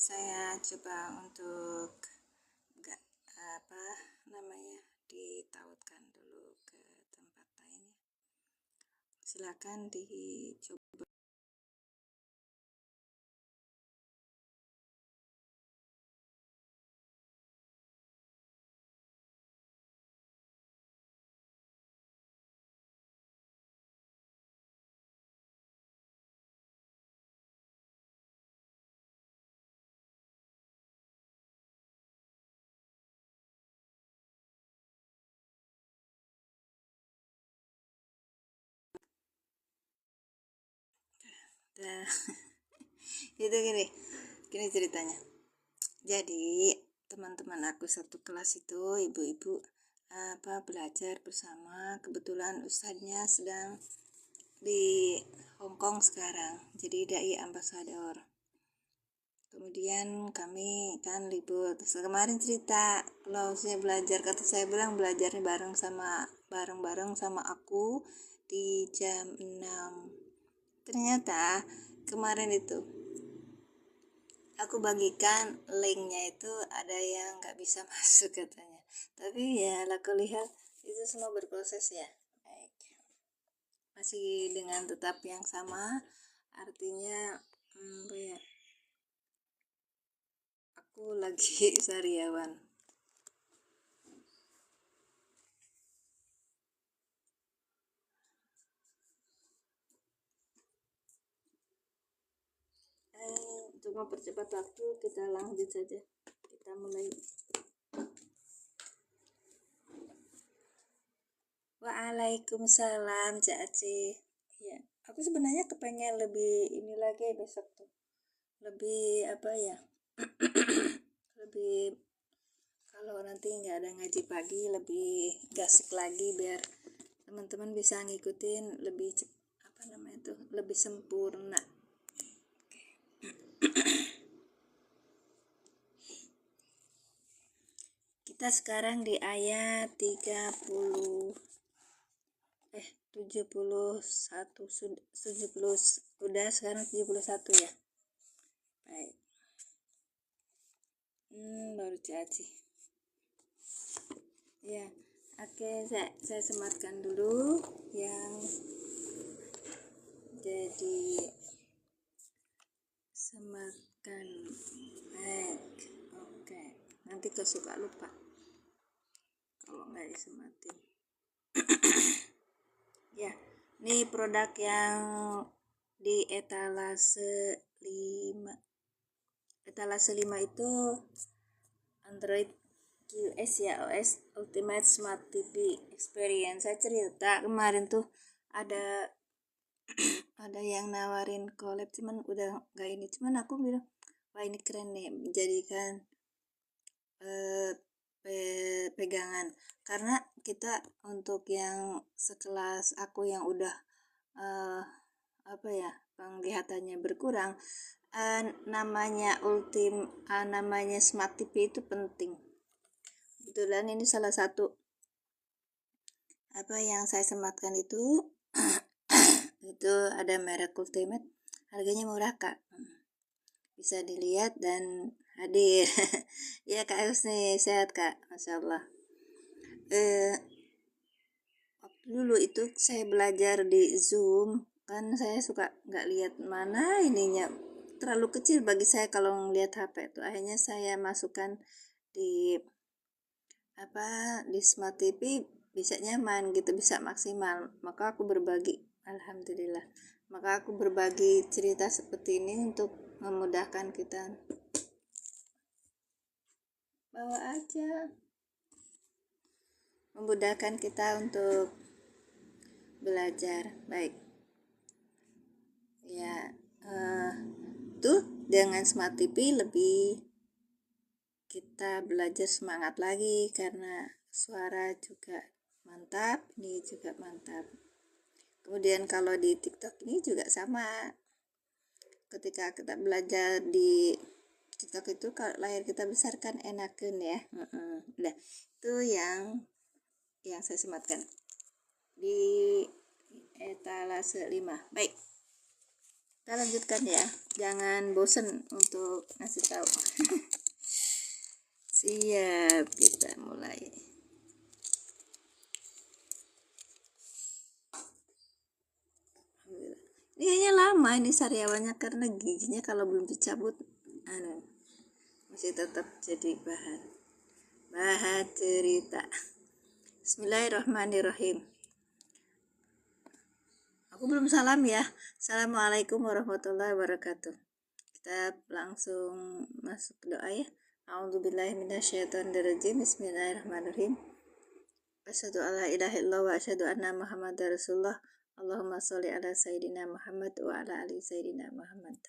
saya coba untuk enggak ditautkan dulu ke tempat lain ya. Silakan dicoba. Nah, itu gini ceritanya. Jadi teman-teman aku satu kelas itu ibu-ibu belajar bersama. Kebetulan ustadznya sedang di Hongkong sekarang, jadi dai ambasador. Kemudian kami kan libur. Terus kemarin cerita kalau saya belajar, kata saya bilang belajarnya bareng-bareng sama aku di jam 6. Ternyata kemarin itu aku bagikan linknya, itu ada yang nggak bisa masuk katanya. Tapi ya aku lihat itu semua berproses ya. Baik. Masih dengan tetap yang sama, artinya aku lagi sariawan. Untuk mempercepat waktu, kita lanjut saja. Kita mulai. Waalaikumsalam, Cak Aceh. Ya, aku sebenarnya kepengen lebih ini lagi besok tuh. Lebih lebih kalau nanti nggak ada ngaji pagi, lebih gasik lagi biar teman-teman bisa ngikutin lebih lebih sempurna. Kita sekarang di ayat 71 70 udah sekarang 71 ya. Baik. Baru caci. Ya, oke, saya sematkan dulu yang jadi sematkan. Baik. Oke. Nanti kau suka lupa kalau nggak disematin. Ya, ini produk yang di etalase 5. Etalase 5 itu Android QS ya, OS Ultimate Smart TV Experience. Saya cerita kemarin tuh ada yang nawarin collab, cuman udah nggak ini. Cuman aku bilang, wah ini keren nih, menjadikan pegangan. Karena kita untuk yang sekelas aku yang udah penglihatannya berkurang, namanya smart TV itu penting. Kebetulan ini salah satu yang saya sematkan itu itu ada merek Ultimate, harganya murah Kak, bisa dilihat dan hadir. Ya Kak Husni, sehat Kak, Masya Allah. Waktu dulu itu saya belajar di Zoom, kan saya suka nggak lihat mana ininya, terlalu kecil bagi saya kalau ngelihat HP itu. Akhirnya saya masukkan di di Smart TV, bisa nyaman gitu, bisa maksimal. Maka aku berbagi, alhamdulillah. Maka aku berbagi cerita seperti ini untuk memudahkan kita. Bawa aja. Memudahkan kita untuk belajar. Baik. Ya, tuh dengan Smart TV lebih kita belajar semangat lagi karena suara juga mantap, ini juga mantap. Kemudian kalau di TikTok ini juga sama. Ketika kita belajar di TikTok itu, kalau layar kita besar kan enakan ya. Udah, itu yang saya sematkan di etalase 5. Baik. Kita lanjutkan ya, jangan bosen untuk ngasih tahu. Siap, kita mulai. Ini kayaknya lama ini sariawannya karena giginya kalau belum dicabut masih tetap jadi bahan cerita. Bismillahirrahmanirrahim. Aku belum salam ya. Assalamualaikum warahmatullahi wabarakatuh. Kita langsung masuk doa ya. A'udzubillahi minasyaitonirrajim. Bismillahirrahmanirrahim. Asyhadu alla ilaha illallah wa asyhadu anna Muhammadar Rasulullah. Allahumma sholli ala sayyidina Muhammad wa ala ali sayyidina Muhammad.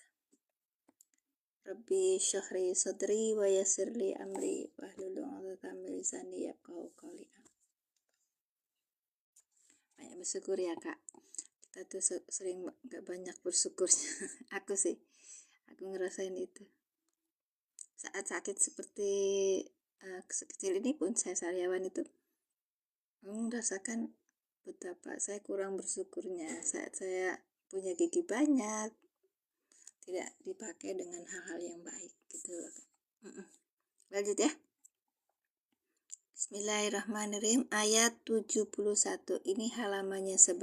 Rabbi syrahli sadri wa yassirli amri wahlul 'uqdatam min lisani yafqahu qawli. Banyak bersyukur ya Kak. Kita tuh sering gak banyak bersyukurnya. Aku ngerasain itu. Saat sakit seperti sekecil ini pun saya sariawan itu merasakan betapa saya kurang bersyukurnya saat saya punya gigi banyak, tidak dipakai dengan hal-hal yang baik gitu. Lanjut ya. Bismillahirrahmanirrahim. Ayat 71. Ini halamannya 11.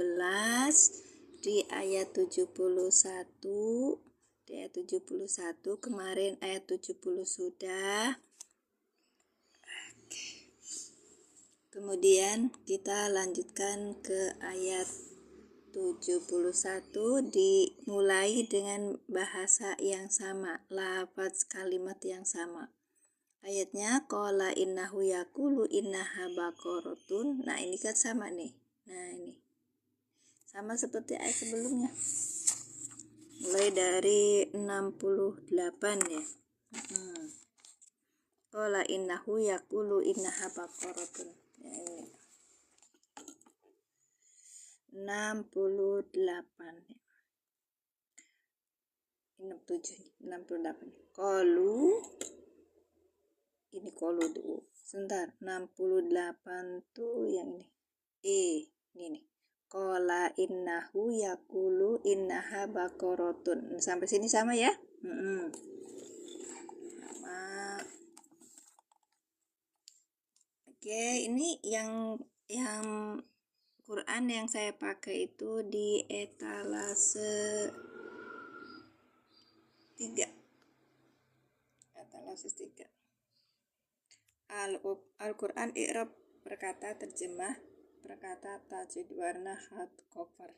Di ayat 71. Di ayat 71. Kemarin ayat 70 sudah. Kemudian kita lanjutkan ke ayat 71, dimulai dengan bahasa yang sama, lafaz kalimat yang sama. Ayatnya qala innahu yaqulu innaha baqaratun. Nah, ini kan sama nih. Nah, ini sama seperti ayat sebelumnya. Mulai dari 68 ya. Qala innahu yaqulu innaha baqaratun. Ya, ini 68 ya. 68. Ini kolu dulu. Sebentar, 68 tuh yang ini. Ini nih. Qala innahu yaqulu innaha baqaratun. Sampai sini sama ya? Sama. Oke, ini yang Quran yang saya pakai itu di etalase 3. Etalase 3. Al-Quran i'rab, perkata terjemah, perkata tajwid, warna hard cover.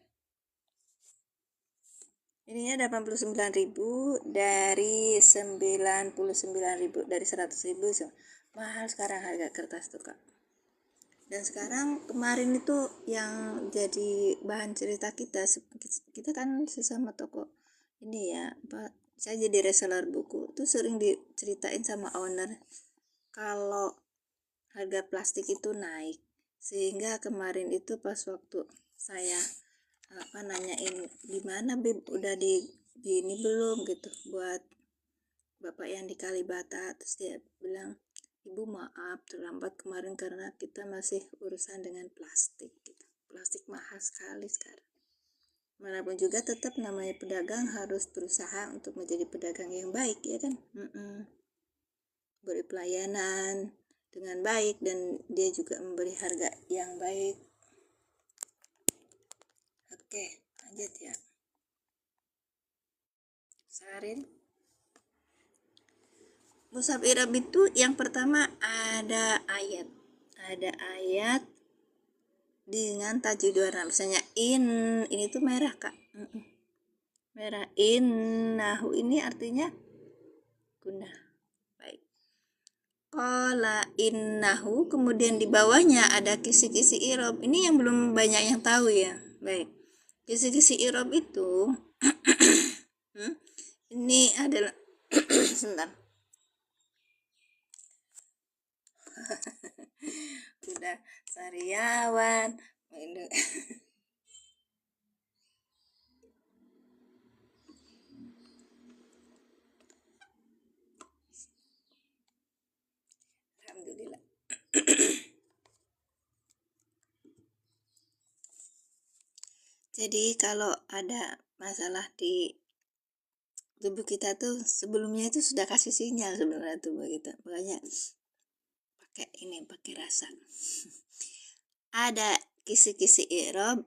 Ininya 89.000 dari 99.000, dari 100.000. Mahal sekarang harga kertas tuh Kak. Dan sekarang kemarin itu yang jadi bahan cerita kita kan sesama toko ini ya, saya jadi reseller buku tuh sering diceritain sama owner kalau harga plastik itu naik, sehingga kemarin itu pas waktu saya nanyain gimana Bib, udah di ini belum gitu buat bapak yang di Kalibata, terus dia bilang Ibu maaf terlambat kemarin karena kita masih urusan dengan plastik gitu. Plastik mahal sekali sekarang. Manapun juga tetap namanya pedagang harus berusaha untuk menjadi pedagang yang baik ya kan. Beri pelayanan dengan baik dan dia juga memberi harga yang baik. Oke, lanjut ya. Sarin. Mushaf i'rab itu yang pertama ada ayat dengan tajwid warna. Misalnya ini tuh merah Kak. Merah. Innahu ini artinya gunah. Baik. Qala innahu, kemudian di bawahnya ada kisi-kisi i'rab. Ini yang belum banyak yang tahu ya. Baik. Kisi-kisi i'rab itu ini adalah sebentar. Udah sariawan. Alhamdulillah. Jadi kalau ada masalah di tubuh kita tuh sebelumnya itu sudah kasih sinyal sebenarnya tubuh kita, makanya pakai rasa. Ada kisi-kisi i'rab,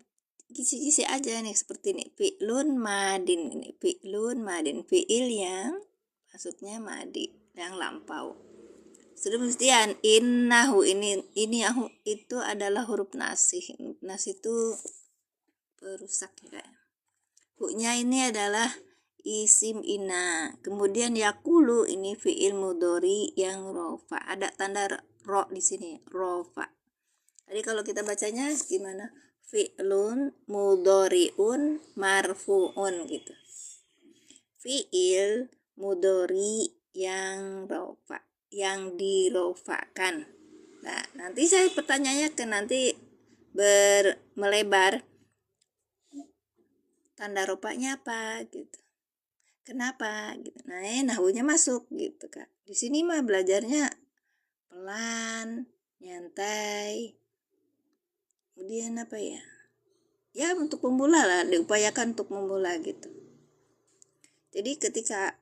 kisi-kisi aja nih seperti ini, fi'lun madin, ini fi'lun madin, fi'il yang maksudnya madi, yang lampau. Sudah mestian innahu, ini aku itu adalah huruf nasih. Nasih itu perusak ya. Hu-nya ini adalah isim ina. Kemudian yakulu ini fi'il mudhari yang rofa. Ada tanda ro di sini, rofa. Jadi kalau kita bacanya gimana? Fi'lun mudhari'un marfu'un gitu. Fi'il mudhari yang rofa, yang dirofakan. Nah, nanti saya pertanyaannya nanti melebar. Tanda rofanya apa gitu. Kenapa gitu. Nah, nahwunya masuk gitu, Kak. Di sini mah belajarnya pelan, nyantai. Kemudian apa ya? Ya untuk pemula lah, diupayakan untuk memula gitu. Jadi ketika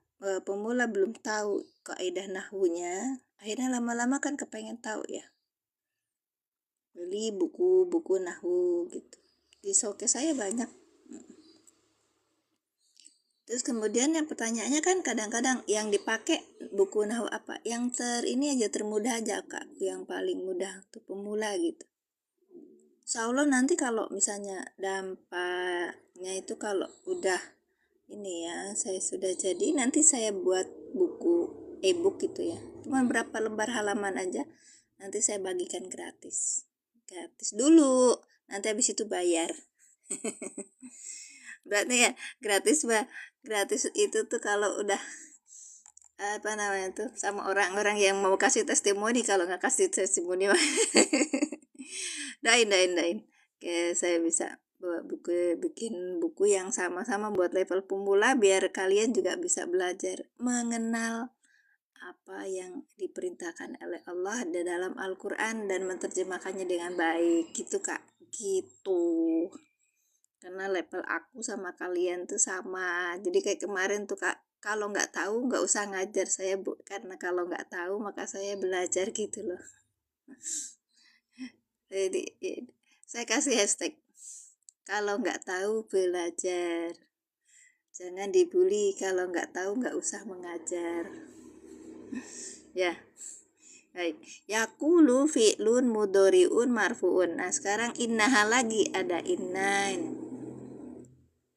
pemula belum tahu kaidah nahwunya, akhirnya lama-lama kan kepengen tahu ya. Beli buku-buku nahwu gitu. Di showcase saya banyak. Terus kemudian yang pertanyaannya kan kadang-kadang yang dipakai buku nahwu apa? Yang ini aja termudah aja, Kak. Yang paling mudah untuk pemula gitu. Insya Allah nanti kalau misalnya dampaknya itu kalau udah ini ya, saya sudah jadi, nanti saya buat buku e-book gitu ya. Cuma berapa lembar halaman aja, nanti saya bagikan gratis. Gratis dulu, nanti habis itu bayar. Berarti ya gratis gratis itu tuh kalau udah apa namanya tuh sama orang-orang yang mau kasih testimoni. Kalau nggak kasih testimoni dain. Oke, saya bisa bikin buku yang sama-sama buat level pemula biar kalian juga bisa belajar mengenal apa yang diperintahkan oleh Allah di dalam Al-Quran dan menerjemahkannya dengan baik gitu, Kak. Gitu. Karena level aku sama kalian tuh sama. Jadi kayak kemarin tuh, Kak, kalau nggak tahu nggak usah ngajar saya, Bu. Karena kalau nggak tahu maka saya belajar gitu loh. Jadi saya kasih hashtag, kalau nggak tahu belajar. Jangan dibully, kalau nggak tahu nggak usah mengajar. Ya. Baik. Yakulu fi'lun mudhari'un marfu'un. Nah, sekarang innaha lagi, ada inna.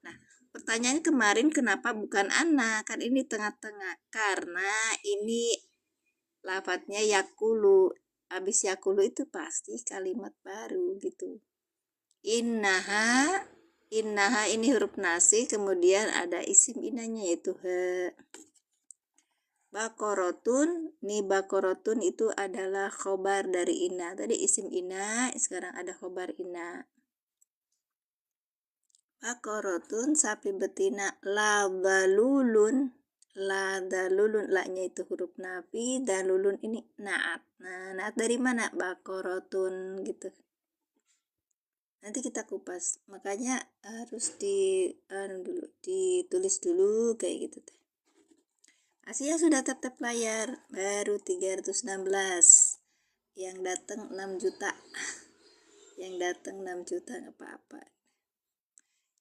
Nah, pertanyaan kemarin kenapa bukan anna? Kan ini tengah-tengah. Karena ini lafadznya yakulu. Habis yakulu itu pasti kalimat baru gitu. Innaha ini huruf nasih, kemudian ada isim inanya yaitu he. Bakorotun, nih bakorotun itu adalah khobar dari inna. Tadi isim inna, sekarang ada khobar inna. Bakorotun, sapi betina. Ladalulun, la-nya itu huruf nafi, dalulun ini naat. Nah, naat dari mana? Bakorotun gitu. Nanti kita kupas, makanya harus ditulis dulu kayak gitu teh. Asia sudah tap-tap layar, baru 316. Yang datang 6 juta. Yang datang 6 juta nggak apa-apa.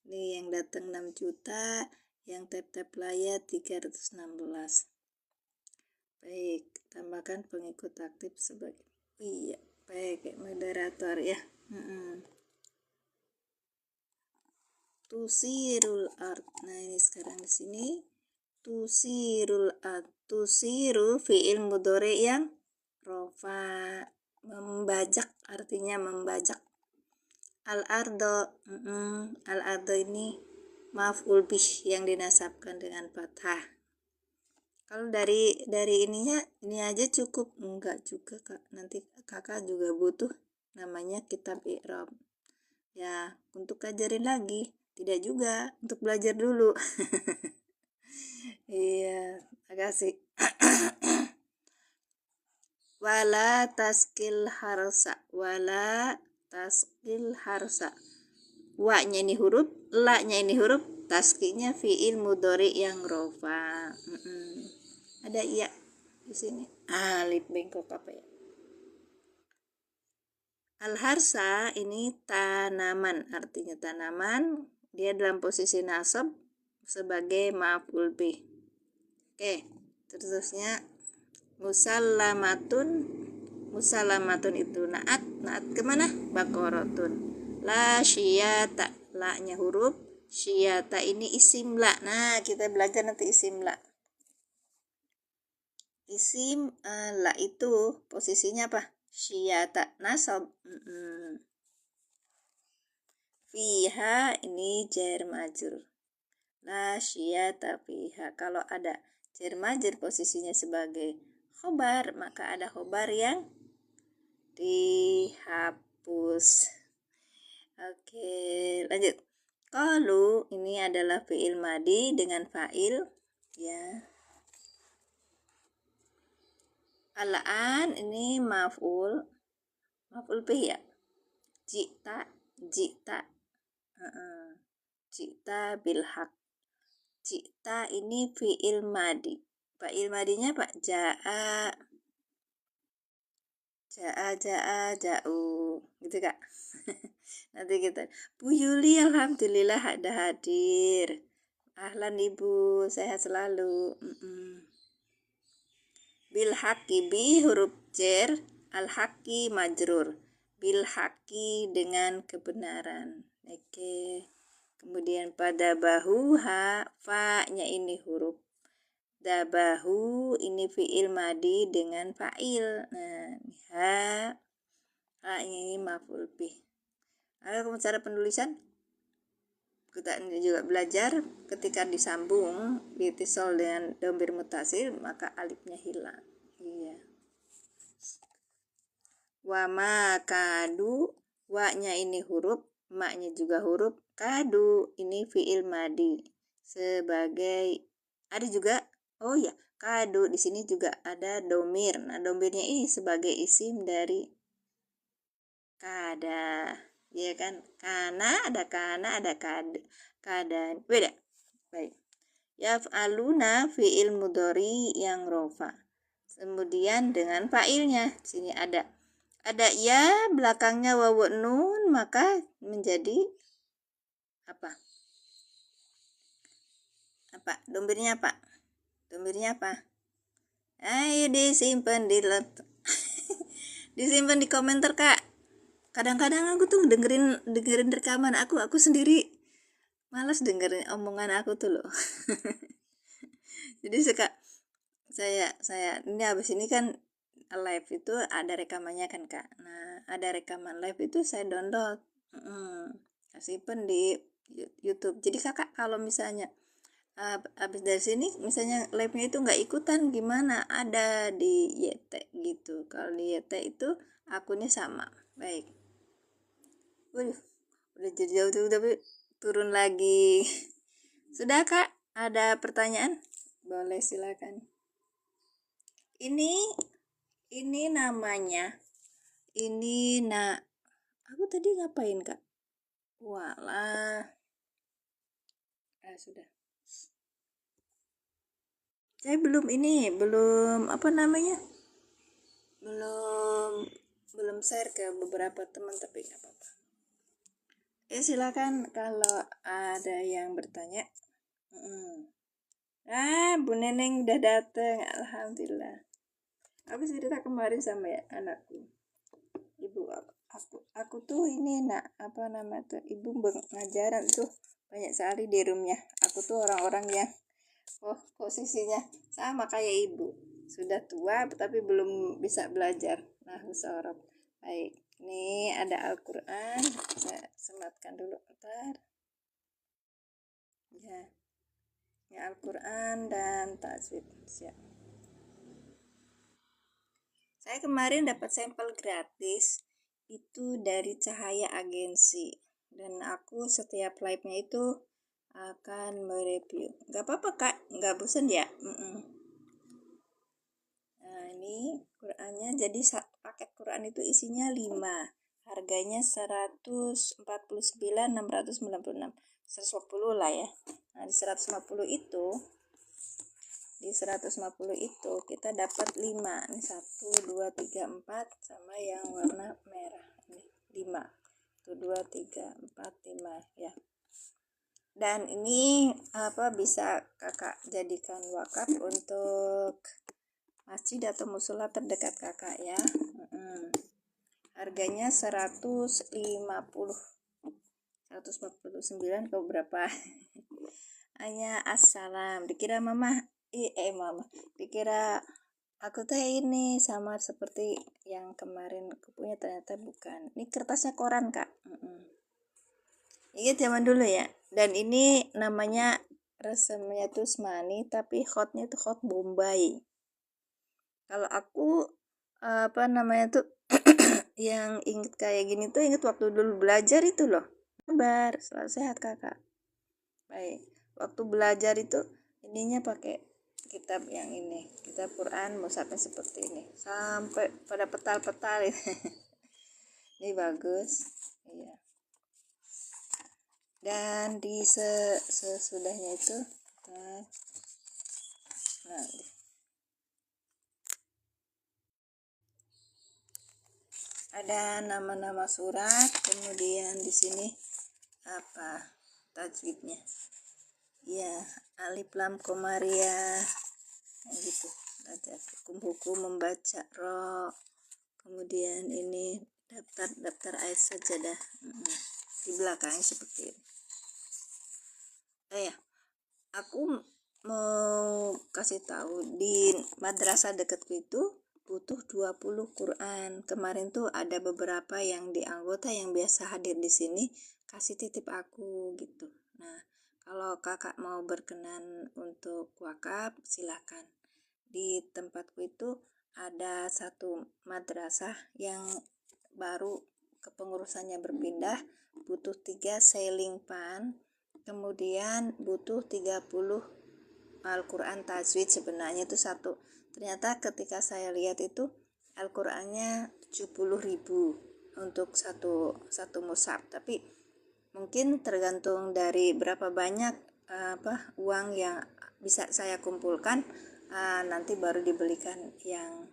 Ini yang datang 6 juta, yang tap-tap layar 316. Baik, tambahkan pengikut aktif sebagai baik moderator ya. Tusirul art. Nah, ini sekarang di sini tusirul art. Tusiru fi'il mudhari yang rofa, membajak, artinya membajak. Al-ardo, al-ardo ini maf'ul bih yang dinasabkan dengan fathah. Kalau dari ininya ini aja cukup? Enggak juga, Kak. Nanti kakak juga butuh namanya kitab i'rab. Ya, untuk ajarin lagi. Tidak juga, untuk belajar dulu. Iya, makasih. Wala taskil harsa. Wa-nya ini huruf, la-nya ini huruf, taskinya fiil mudhari yang rofa. Ada iya di sini. Alif bengkok apa ya? Al-harsa ini tanaman, artinya tanaman. Dia dalam posisi nasab sebagai maf'ul bih. Oke, terusnya musallamatun. Musallamatun itu naat kemana? Baqaratun. La syiyata, la nya huruf, syiyata ini isim la. Nah, kita belajar nanti isim la. Isim la itu posisinya apa? Syiyata nasab. Fiha ini jar majrur. La syiyata fiha. Kalau ada jar majrur posisinya sebagai khobar, maka ada khobar yang dihapus. Oke, lanjut. Qalu ini adalah fi'il madi dengan fa'il ya. Al-an ini maf'ul bih ya. Jita bil haq. Jita ini fi'il madi. Fa'il madinya Pak jaa ja'u gitu Kak. Nanti kita Bu Yuli alhamdulillah ada hadir. Ahlan Ibu, sehat selalu. Bil haqqi bi huruf jar, al haqqi majrur. Bil haqqi dengan kebenaran. Oke. Kemudian pada bahu ha, fa-nya ini huruf. Dabahu ini fi'il madi dengan fa'il. Nah, ha ini maf'ul bih. Ada cara penulisan? Kita juga belajar ketika disambung ditisol dengan dhamir mutasil maka alifnya hilang. Iya. Wa ma kadu, wa-nya ini huruf, ma-nya juga huruf. Kadu ini fi'il madi sebagai ada juga kadu di sini juga ada domir. Nah, domirnya ini sebagai isim dari kada. Ya kan? Kana ada kada. Beda. Baik. Yaf'aluna fi'il mudhari yang rofa. Kemudian dengan fa'ilnya. Sini ada ya belakangnya wawu nun maka menjadi apa? Domirnya apa? Ayo disimpan disimpan di komentar Kak. Kadang-kadang aku tuh dengerin rekaman aku sendiri malas dengerin omongan aku tuh loh. Jadi saya ini habis ini kan live itu ada rekamannya kan Kak. Nah, ada rekaman live itu saya download. Simpen di YouTube. Jadi Kakak kalau misalnya habis dari sini misalnya live-nya itu nggak ikutan gimana, ada di YT gitu. Kalau di YT itu akunnya sama. Baik. Udah jadi jauh tuh tapi turun lagi. Sudah Kak, ada pertanyaan? Boleh silakan. Ini namanya aku tadi ngapain Kak? Walah. Sudah. Saya belum belum share ke beberapa teman tapi nggak apa-apa. Silakan kalau ada yang bertanya. Bu Neneng udah dateng, alhamdulillah. Aku cerita kemarin sama anakku. Ibu aku tuh ini ibu pengajaran tuh banyak sekali di roomnya. Aku tuh orang-orang yang posisinya sama kayak ibu, sudah tua tapi belum bisa belajar. Nah, musyarab. Baik, ini ada Al-Quran, saya sematkan dulu bentar. Ya, ini Al-Quran dan tajwid. Siap. Saya kemarin dapat sampel gratis itu dari Cahaya Agensi dan aku setiap live-nya itu akan mereview. Gak apa-apa Kak, gak bosan ya. Nah, ini Qurannya, jadi paket Quran itu isinya 5, harganya 149.696, 120 lah ya. Nah, di 150 itu kita dapat 5. Ini 1 2 3 4 sama yang warna merah. Ini 5. 1 2 3 4 5 ya. Dan ini bisa kakak jadikan wakaf untuk masjid atau musola terdekat kakak ya. Harganya 159 ke berapa? Hanya assalam. Dikira dikira aku teh ini sama seperti yang kemarin aku punya, ternyata bukan. Ini kertasnya koran kak. Ini zaman dulu ya. Dan ini namanya resemnya tuh Usmani, tapi hotnya tuh hot Bombay. Kalau aku tuh yang inget kayak gini tuh inget waktu dulu belajar itu loh. Kabar, selalu sehat kakak. Baik, waktu belajar itu ininya pakai kitab yang ini, kitab Quran mushafnya seperti ini, sampai pada petal-petal ini bagus, iya. Dan di sesudahnya itu ada nama-nama surat, kemudian di sini tajwidnya ya, alif lam komariah gitu, hukum membaca ro, kemudian ini daftar ayat sajadah di belakangnya seperti ini. Aku mau kasih tahu, di madrasah dekatku itu butuh 20 Quran. Kemarin tuh ada beberapa yang di anggota yang biasa hadir di sini kasih titip aku gitu. Nah, kalau kakak mau berkenan untuk wakaf silakan. Di tempatku itu ada satu madrasah yang baru kepengurusannya berpindah, butuh 3 ceiling fan, kemudian butuh 30 Al-Quran tajwid. Sebenarnya itu satu, ternyata ketika saya lihat itu Al-Qurannya 70.000 untuk satu mushaf, tapi mungkin tergantung dari berapa banyak uang yang bisa saya kumpulkan, nanti baru dibelikan yang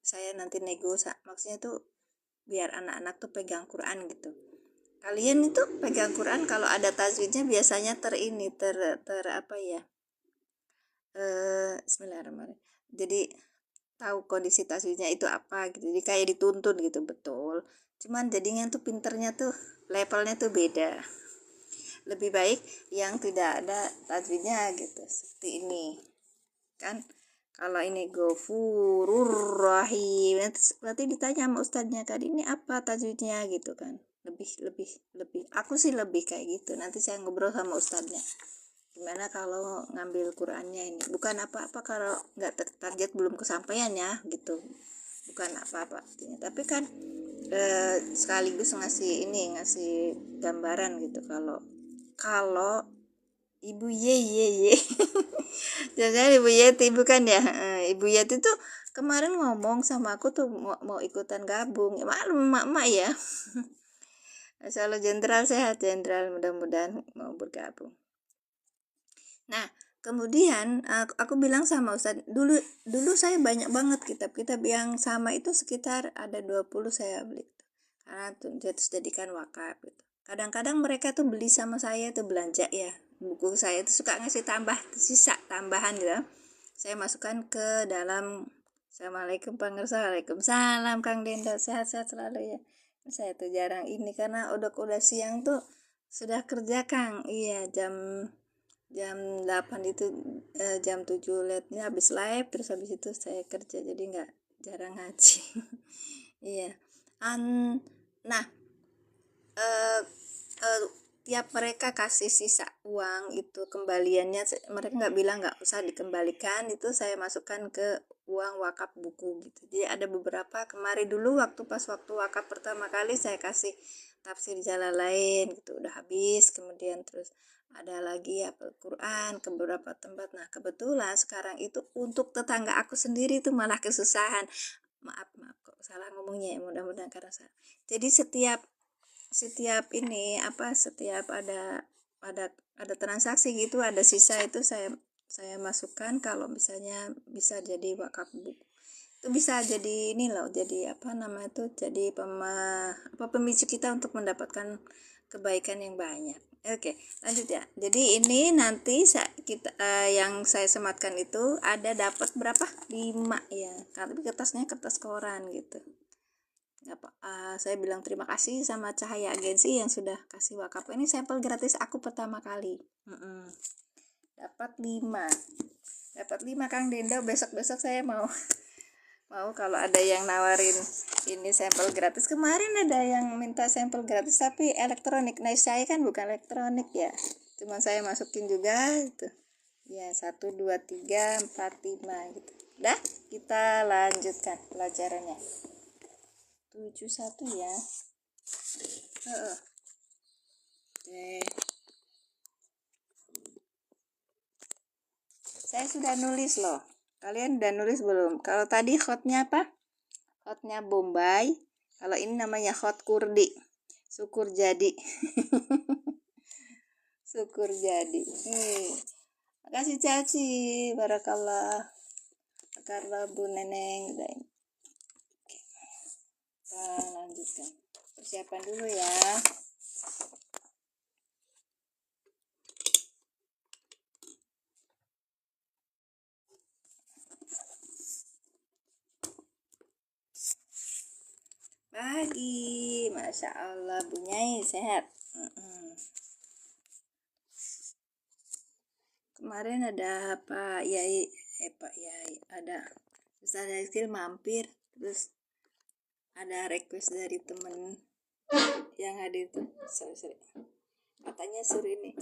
saya nanti nego, maksudnya tuh biar anak-anak tuh pegang Quran gitu. Kalian itu pegang Quran kalau ada tajwidnya biasanya Bismillahirrahmanirrahim. Jadi tahu kondisi tajwidnya itu apa gitu. Jadi kayak dituntun gitu, betul. Cuman jadinya tuh pinternya tuh levelnya tuh beda. Lebih baik yang tidak ada tajwidnya gitu. Seperti ini. Kan kalau ini Ghafurur Rahim, berarti ditanya sama ustadznya kan ini apa tajwidnya gitu kan. Lebih aku sih lebih kayak gitu. Nanti saya ngobrol sama ustadznya gimana kalau ngambil Qurannya ini, bukan apa-apa kalau nggak target belum kesampaian ya gitu, bukan apa-apa artinya, tapi kan sekaligus ngasih gambaran gitu. Kalau Ibu Ye jangan Ibu Yeti bukan ya. Ibu Yeti tuh kemarin ngomong sama aku tuh mau ikutan gabung ya, maklum emak-emak ya. Asal jenderal sehat, jenderal mudah-mudahan mau bergabung. Nah, kemudian aku bilang sama Ustadz, dulu saya banyak banget kitab-kitab yang sama itu, sekitar ada 20 saya beli. Karena tuh jadikan wakaf gitu. Kadang-kadang mereka tuh beli sama saya tuh belanja ya. Buku saya tuh suka ngasih sisa tambahan gitu. Saya masukkan ke dalam. Assalamualaikum Pak Ngersa, Waalaikumsalam Kang Denda, sehat-sehat selalu ya. Saya tuh jarang ini karena udah siang tuh sudah kerja Kang. Iya, jam 8 itu jam 7 liatnya habis live, terus habis itu saya kerja, jadi nggak jarang ngaji. Iya. Nah, tiap mereka kasih sisa uang itu kembaliannya, mereka nggak bilang nggak usah dikembalikan, itu saya masukkan ke uang wakaf buku gitu. Jadi ada beberapa kemarin dulu waktu wakaf pertama kali saya kasih tafsir Jalalain gitu, udah habis, kemudian terus ada lagi Al-Quran ke beberapa tempat. Nah kebetulan sekarang itu untuk tetangga aku sendiri itu malah kesusahan, maaf kok salah ngomongnya ya, mudah-mudahan karena salah. Jadi setiap ada transaksi gitu, ada sisa itu saya masukkan. Kalau misalnya bisa jadi wakaf buku itu bisa jadi ini loh, jadi apa namanya itu, jadi pemicu kita untuk mendapatkan kebaikan yang banyak. Oke, lanjut ya. Jadi ini nanti yang saya sematkan itu ada dapat berapa? 5 ya. Tapi kertasnya kertas koran gitu. Saya bilang terima kasih sama Cahaya Agensi yang sudah kasih wakaf. Ini sampel gratis aku pertama kali. Dapat 5 Kang Dendo. Besok saya mau kalau ada yang nawarin ini sampel gratis. Kemarin ada yang minta sampel gratis tapi elektronik. Nah saya kan bukan elektronik ya, cuma saya masukin juga gitu ya, 1, 2, 3, 4, 5 gitu. Udah, kita lanjutkan pelajarannya. 71 ya. Oke. Saya sudah nulis loh. Kalian udah nulis belum? Kalau tadi khotnya apa? Khotnya Bombay. Kalau ini namanya khot Kurdi. Syukur jadi. Syukur jadi. Makasih Caci. Barakallah. Barakallah Bu Neneng. Kita lanjutkan. Persiapan dulu ya. Pagi, Masya Allah, Bu Nyai sehat. Kemarin ada Pak Yai, ada Ustaz Rizkil mampir, terus ada request dari temen yang hadir tuh, sorry. Katanya suruh ini.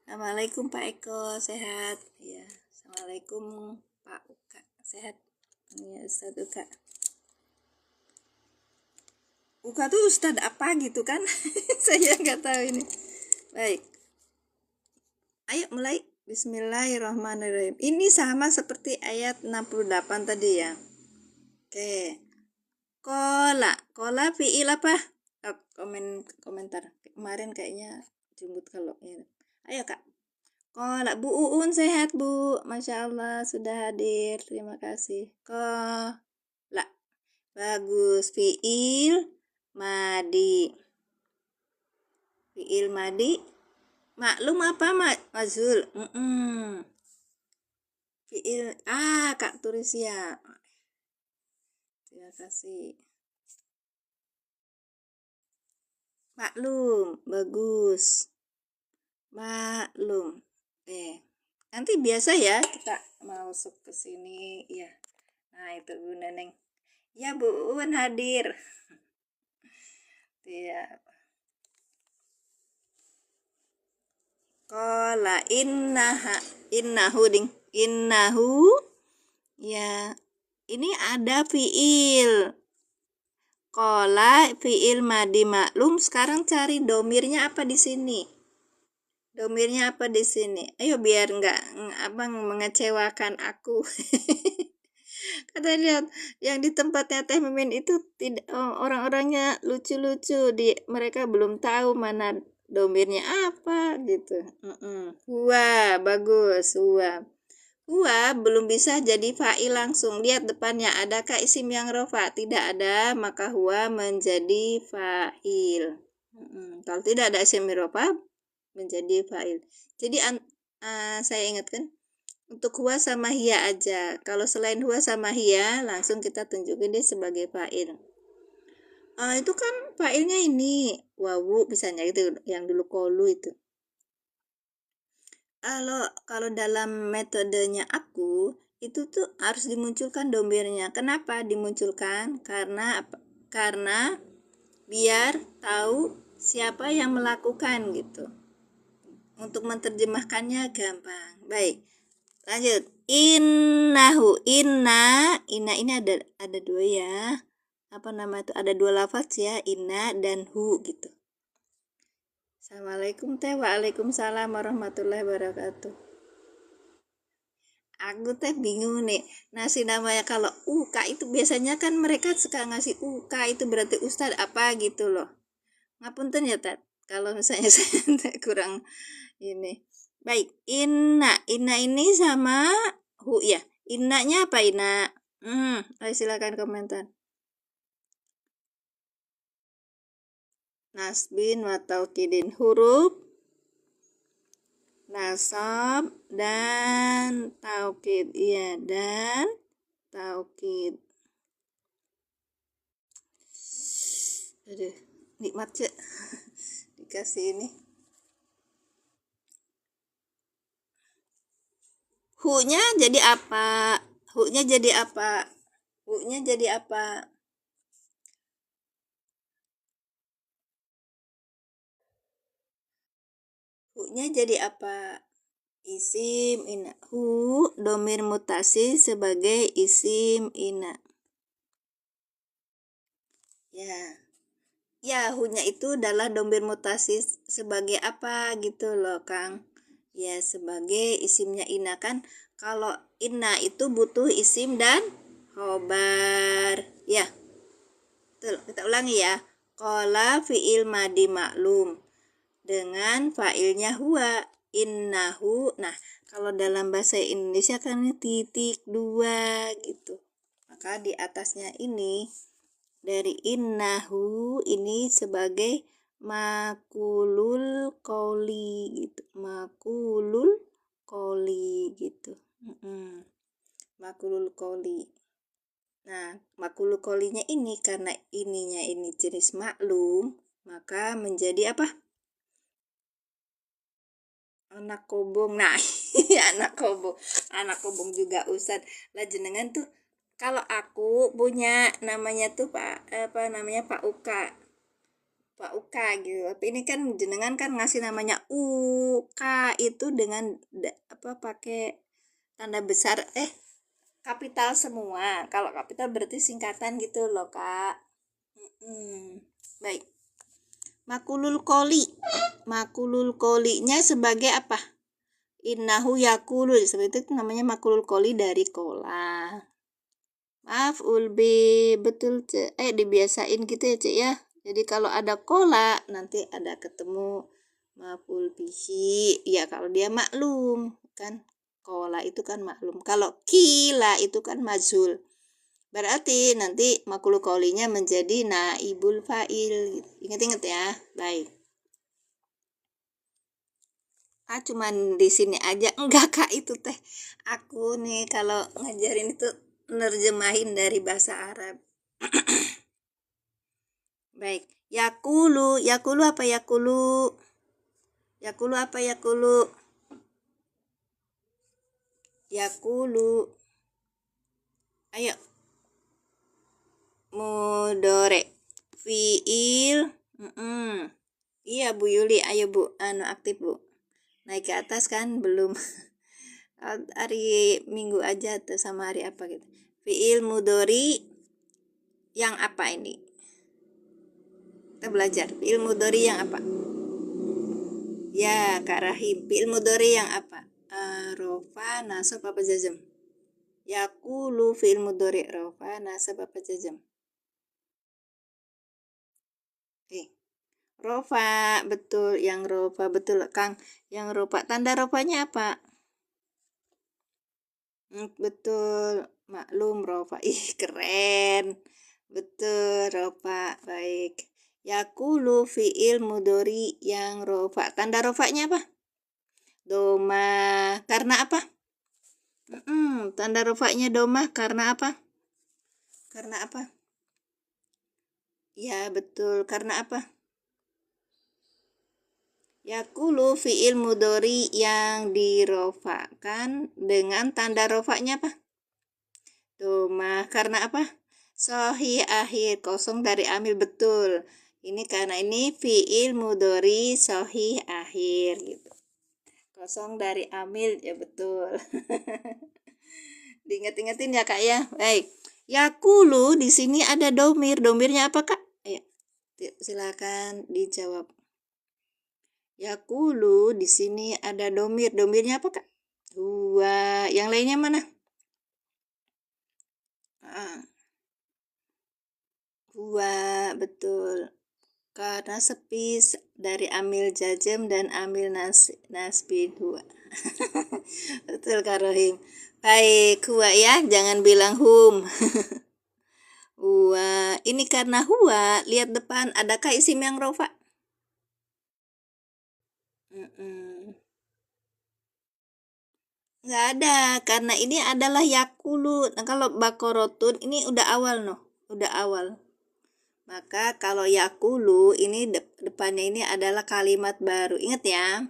Assalamualaikum Pak Eko, sehat? Ya, Assalamualaikum Pak Uka, sehat? Ya, Ustaz Uka. Uka tuh Ustadz apa gitu kan? Saya nggak tahu ini. Baik. Ayo mulai. Bismillahirrahmanirrahim. Ini sama seperti ayat 68 tadi ya. Oke. Kola fi'il apa? Komentar. Kemarin kayaknya jemput kalau ya. Ayo Kak. Kola Bu Uun sehat Bu. Masya Allah sudah hadir. Terima kasih. Kola. Bagus. Fi'il madi. Fi'il madi. Maklum apa Mazul? Fi'il. Kak Turisia. Terima kasih. Maklum. Bagus. Maklum. Nanti biasa ya kita masuk ke sini ya. Nah, itu Bu Neneng. Ya Bu Uun hadir. Iya. Qala innahu ya, ini ada fiil. Qala fiil madi maklum. Sekarang cari domirnya apa di sini? Domirnya apa di sini? Ayo biar enggak mengecewakan aku. Kata lihat yang di tempatnya Teh Mimin itu tidak, orang-orangnya lucu-lucu, mereka belum tahu mana domirnya apa gitu. Huwa bagus, huwa belum bisa jadi fa'il langsung. Lihat depannya, adakah isim yang rofa? Tidak ada, maka huwa menjadi fa'il. Kalau tidak ada isim rofa menjadi fa'il. Jadi saya ingatkan untuk huwa sama hiya aja. Kalau selain huwa sama hiya langsung kita tunjukin dia sebagai fa'il. Itu kan fa'ilnya ini wawu misalnya itu yang dulu kolu itu. Kalau dalam metodenya aku itu tuh harus dimunculkan domirnya. Kenapa dimunculkan? Karena biar tahu siapa yang melakukan gitu. Untuk menerjemahkannya gampang. Baik. Lanjut. Innahu, inna ini ada dua ya. Apa nama itu? Ada dua lafaz ya, inna dan hu gitu. Assalamualaikum Teh. Waalaikumsalam warahmatullahi wabarakatuh. Aku Teh bingung nih. Nasi namanya kalau uka itu biasanya kan mereka suka ngasih uka itu berarti ustad apa gitu loh. Ngapunten ya Tat. Kalau misalnya saya kurang Ini. Baik, inna. Inna ini sama hu ya. Innanya apa inna? Ayo silakan komentar. Nasbin wa taukidin, huruf nasab dan taukid. Iya, dan taukid. Aduh, nikmat cek. Dikasih ini. Hu-nya jadi apa? Hu-nya jadi apa? Hu-nya jadi apa? Hu-nya jadi apa? Isim ina. Hu domir mutasi sebagai isim ina. Ya. Ya, hu-nya itu adalah domir mutasi sebagai apa gitu loh, Kang. Ya, sebagai isimnya ina kan. Kalau ina itu butuh isim dan khobar. Ya. Tuh, kita ulangi ya. Qala fi'il madi maklum dengan fa'ilnya huwa, innahu. Nah, kalau dalam bahasa Indonesia kan ini titik dua gitu. Maka di atasnya ini dari innahu ini sebagai makulul qoli gitu. Makulul qoli gitu. Makulul qoli. Nah, makulul qolinya ini karena ininya ini jenis maklum, maka menjadi apa? Anak kobong. Nah, anak kobong juga Ustad lah jenengan tuh. Kalau aku punya namanya tuh Pak Uka gitu, tapi ini kan jenengan kan ngasih namanya Uka itu dengan pakai tanda besar kapital semua. Kalau kapital berarti singkatan gitu loh, Kak. Baik. Makulul kolinya sebagai apa? Innahu yakulu, seperti itu namanya makulul koli dari kola. Maaf ulbi, betul cek. Dibiasain gitu ya cek ya. Jadi kalau ada kola nanti ada ketemu maful bihi. Ya kalau dia maklum kan, kola itu kan maklum. Kalau kila itu kan majhul. Berarti nanti makulul kolinya menjadi naibul fa'il. Ingat-ingat ya. Baik. Cuman di sini aja enggak Kak, itu teh aku nih kalau ngajarin itu nerjemahin dari bahasa Arab. Baik, yakulu apa yakulu? Yakulu apa yakulu? Yakulu. Ayo. Mudore. Fiil. Iya Bu Yuli, ayo Bu, aktif Bu. Naik ke atas kan belum. Hari Minggu aja tuh sama hari apa gitu. Fiil mudori yang apa ini? Kita belajar fiil mudori yang apa? Ya, Kak Rahim. Fiil mudori yang apa? Rofa, nasab, apa jazm? Yakulu fiil mudori rofa, nasab, apa jazm? Rofa, betul. Yang rofa, betul Kang. Yang rofa, tanda rofanya apa? Betul. Maklum rofa. Keren. Betul, rofa. Baik. Yakulu fiil mudori yang rofa. Tanda rofanya apa? Doma. Karena apa? Tanda rofanya doma karena apa? Karena apa? Ya, betul. Karena apa? Yakulu fiil mudori yang dirofakan dengan tanda rofanya apa? Doma. Karena apa? Sohi akhir, kosong dari amil, betul. Ini karena ini fiil mudori sohi akhir gitu. Kosong dari amil, ya betul. Diingat-ingatin ya Kak ya. Baik. Yakulu di sini ada domir. Domirnya apa Kak? Ayo, silakan dijawab. Yakulu di sini ada domir. Domirnya apa Kak? Dua. Yang lainnya mana? Dua, betul. Karena sepi dari amil jazm dan amil nasbi huwa. Betul Kak Rohim. Baik, huwa ya, jangan bilang hum. Huwa, ini karena huwa, lihat depan, adakah isim yang rofa? Nggak ada, karena ini adalah yakulu. Nah, kalau bakorotun ini udah awal udah awal. Maka kalau yakulu ini depannya ini adalah kalimat baru. Ingat ya.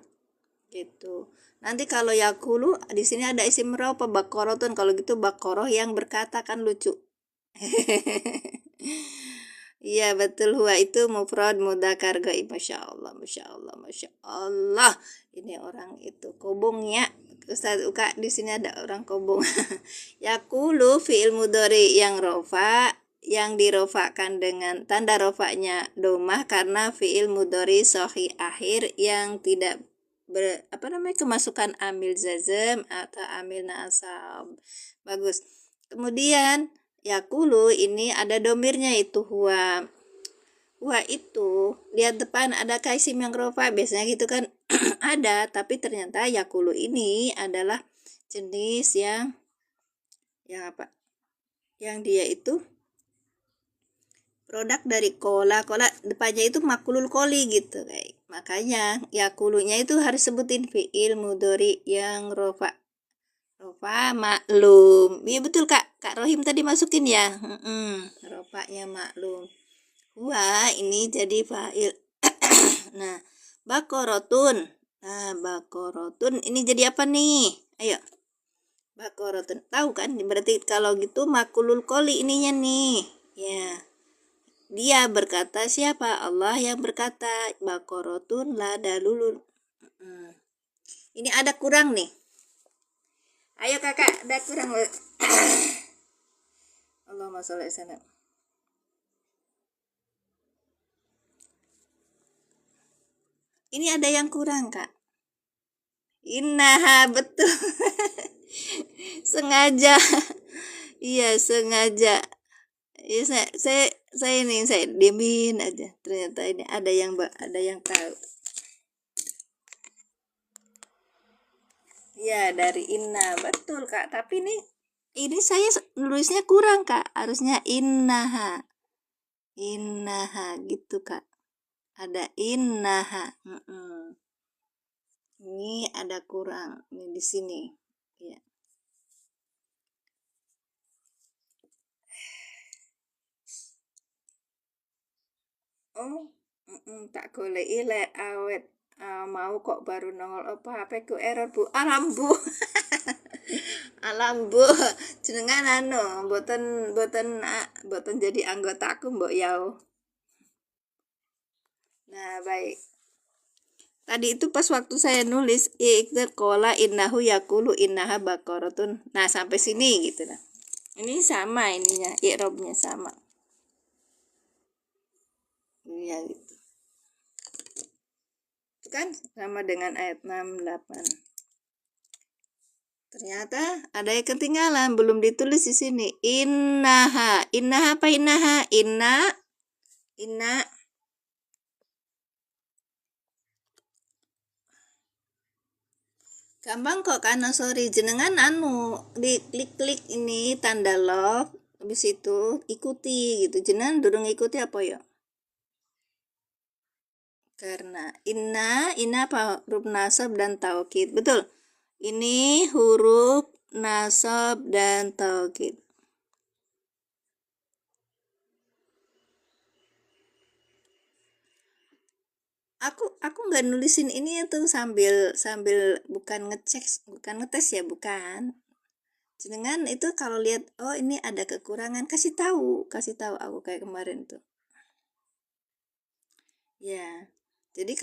Gitu. Nanti kalau yakulu di sini ada isim rofa bakorotun. Kalau gitu bakoroh yang berkata, kan lucu. Iya betul, huwa itu mufrad mudzakkar ghaib. Masya Allah, Masya Allah, Masya Allah. Ini orang itu kobongnya. Ustaz Uka, di sini ada orang kobong. Yakulu fi'il mudhari yang rofa, yang dirofakan dengan tanda rofaknya domah karena fi'il mudhari sahih akhir yang tidak kemasukan amil jazm atau amil nasab. Bagus. Kemudian yakulu ini ada domirnya, itu huwa. Huwa itu lihat depan ada isim yang rofa, biasanya gitu kan. Ada, tapi ternyata yakulu ini adalah jenis yang apa? Yang dia itu produk dari kola depannya itu makulul koli gitu, kayak makanya yakulunya itu harus sebutin fiil mudhari yang rofa maklum. Iya betul Kak Rohim tadi masukin ya. Rofanya maklum. Huwa ini jadi fa'il. Nah, bakorotun. Nah, bakorotun ini jadi apa nih? Ayo. Bakorotun. Tahu kan? Berarti kalau gitu makulul koli ininya nih. Ya. Dia berkata, siapa? Allah yang berkata. Bakorotun la dalulun. Ini ada kurang nih. Ayo kakak, ada kurang. Allahumma sholli alaihi wasallam. Ini ada yang kurang kak. Innaha, betul. Sengaja. Iya sengaja. Ya, saya diemin aja. Ternyata ini ada yang tahu. Ya dari inna, betul kak. Tapi ini saya nulisnya kurang kak. Harusnya innaha gitu kak. Ada innaha. Ini ada kurang. Ini di sini. Ya. Oh, tak goleki lek awet mau kok baru nongol apa HP ku error Bu. Alam Bu. Alam Bu. Jenengan boten jadi anggota aku mbok yau. Nah, baik. Tadi itu pas waktu saya nulis kola innahu yakulu innaha baqaratun. Nah, sampai sini gitu nah. Ini sama ininya, i'rabnya sama. Ya gitu. Itu kan sama dengan ayat 68. Ternyata ada yang ketinggalan, belum ditulis di sini. Innaha apa innaha? Inna gampang kok karena sorry jenengan di klik ini tanda love, habis itu ikuti gitu. Jenengan durung ikuti apa ya? Karena inna apa? Huruf nasab dan taukid. Betul. Ini huruf nasab dan taukid. Aku nggak nulisin ini tuh sambil bukan ngetes ya, bukan. Jenengan itu kalau lihat oh ini ada kekurangan, kasih tahu aku kayak kemarin tuh. Ya. Jadi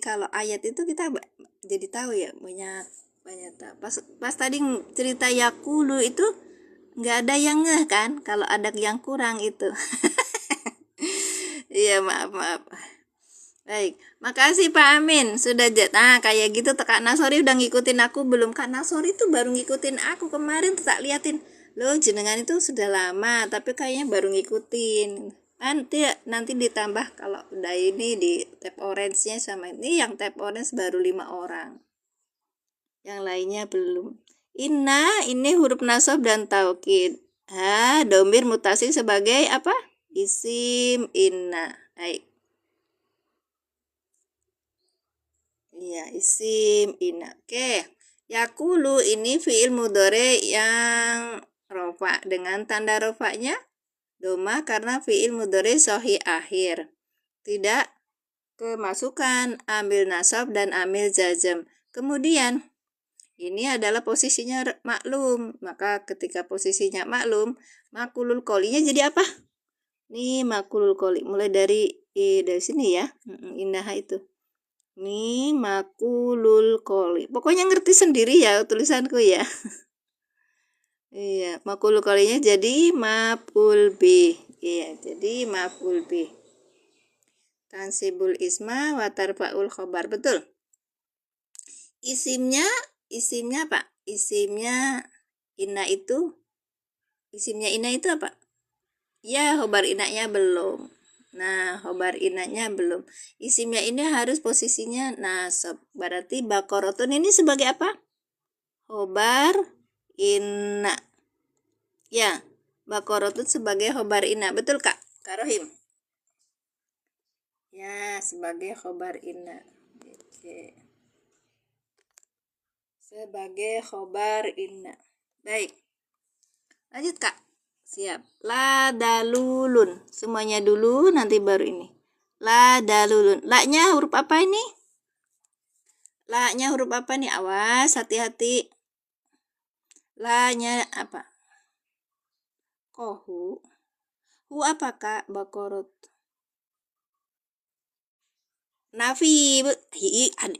kalau ayat itu kita jadi tahu ya, banyak tahu. Pas tadi cerita yakulu itu nggak ada yang ngeh kan kalau ada yang kurang itu. Iya, maaf. Baik, makasih Pak Amin sudah kayak gitu. Kak Nasori udah ngikutin aku belum? Kak Nasori tuh baru ngikutin aku kemarin tuh, tak liatin loh jenengan itu sudah lama tapi kayaknya baru ngikutin. Nanti ditambah kalau udah ini di tab orange-nya sama ini, yang tab orange baru 5 orang. Yang lainnya belum. Inna ini huruf nasab dan taukid. Domir mutasi sebagai apa? Isim inna. Baik. Iya, isim inna. Oke. Yakulu ini fiil mudhari yang rofa dengan tanda rofanya doma karena fiil mudhari sahih akhir. Tidak kemasukan amil nasab dan amil jazm. Kemudian ini adalah posisinya maklum. Maka ketika posisinya maklum, makulul qolinya jadi apa? Nih makulul qoli. Mulai dari sini ya. Indah itu. Nih makulul qoli. Pokoknya ngerti sendiri ya tulisanku ya. Iya, makulul qolinya jadi maf'ul bih. Iya, jadi maf'ul bih. Tansibul isma wa tarfa'ul khobar. Betul. Isimnya apa? Isimnya inna itu apa? Ya, khobar inanya belum. Nah, khobar inanya belum. Isimnya ini harus posisinya nasab. Berarti bakorotun ini sebagai apa? Khobar inna. Ya, bakorotun sebagai khobar inna. Betul, Kak? Kak Rohim? Ya, sebagai khobar inna. Oke. Sebagai khobar inna. Baik. Lanjut, Kak. Siap. La dalulun. Semuanya dulu, nanti baru ini. La dalulun. La-nya huruf apa ini? La-nya huruf apa nih? Awas, hati-hati. La-nya apa? Kohu. Hu apa, Kak? Bakorot. Nafi,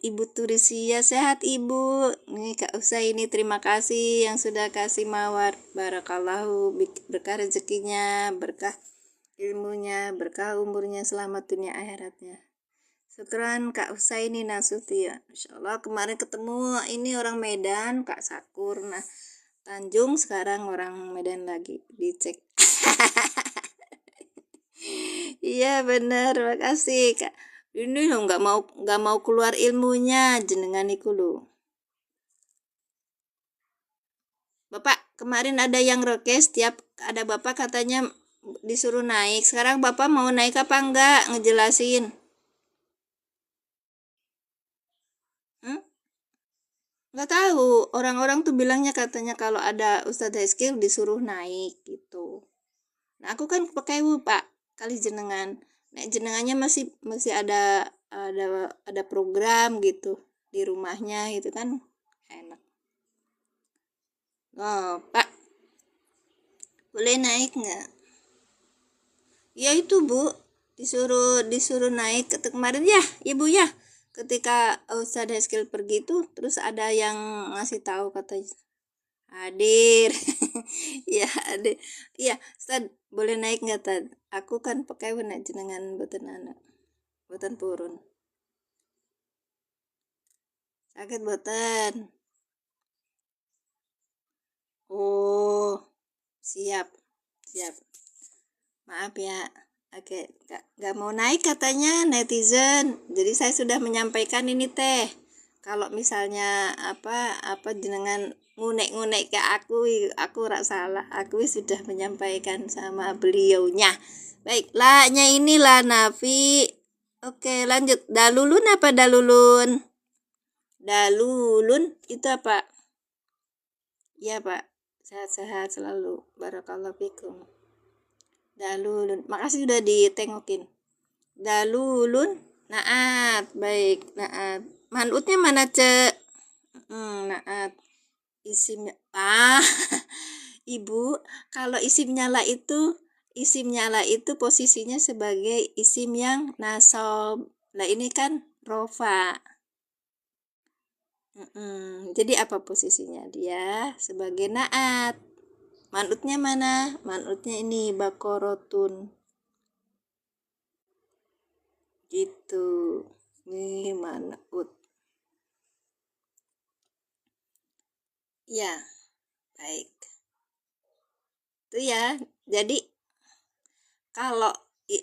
Ibu Turisia, sehat Ibu. Nih Kak Usaini, terima kasih yang sudah kasih mawar. Barakallahu, berkah rezekinya, berkah ilmunya, berkah umurnya, selamat dunia akhiratnya. Syukran Kak Usaini Nasutia. Insya Allah kemarin ketemu ini orang Medan, Kak Sakur. Nah, Tanjung sekarang orang Medan lagi, dicek. Iya bener, makasih Kak. Ini lo nggak mau keluar ilmunya jenengan iku lo. Bapak kemarin ada yang request, tiap ada bapak katanya disuruh naik. Sekarang bapak mau naik apa enggak ngejelasin? Nggak tahu, orang-orang tuh bilangnya katanya kalau ada Ustadz Heskil disuruh naik gitu. Nah aku kan pakai Pak kali jenengan. Nah jenengannya masih ada program gitu di rumahnya gitu kan enak. Oh Pak, boleh naik nggak? Ya itu Bu, disuruh naik kemarin ya Ibu ya. Ketika Ustadz Heskil pergi tuh terus ada yang ngasih tahu katanya hadir. Ya hadir. Iya Ustad boleh naik nggak Tad? Aku kan pakai warna jenengan boten anak boten purun sakit boten. Oh siap maaf ya. Oke nggak mau naik katanya netizen, jadi saya sudah menyampaikan ini teh. Kalau misalnya apa jenengan ngunek-ngunek ke aku rak salah. Aku sudah menyampaikan sama beliaunya. Baik, la-nya inilah Nafi. Oke, lanjut. Dalulun apa dalulun? Dalulun itu apa? Iya, Pak. Sehat-sehat selalu. Barakallahu fikum. Dalulun. Makasih sudah ditengokin. Dalulun. Naat. Baik, naat. Manutnya mana, Cek? Naat. Isimnya Ibu, kalau isim nyala itu posisinya sebagai isim yang nasab. Nah, ini kan rofa. Jadi apa posisinya? Dia sebagai naat. Manutnya mana? Manutnya ini bakorotun. Gitu. Ini manut. Ya, baik. Itu ya. Jadi kalau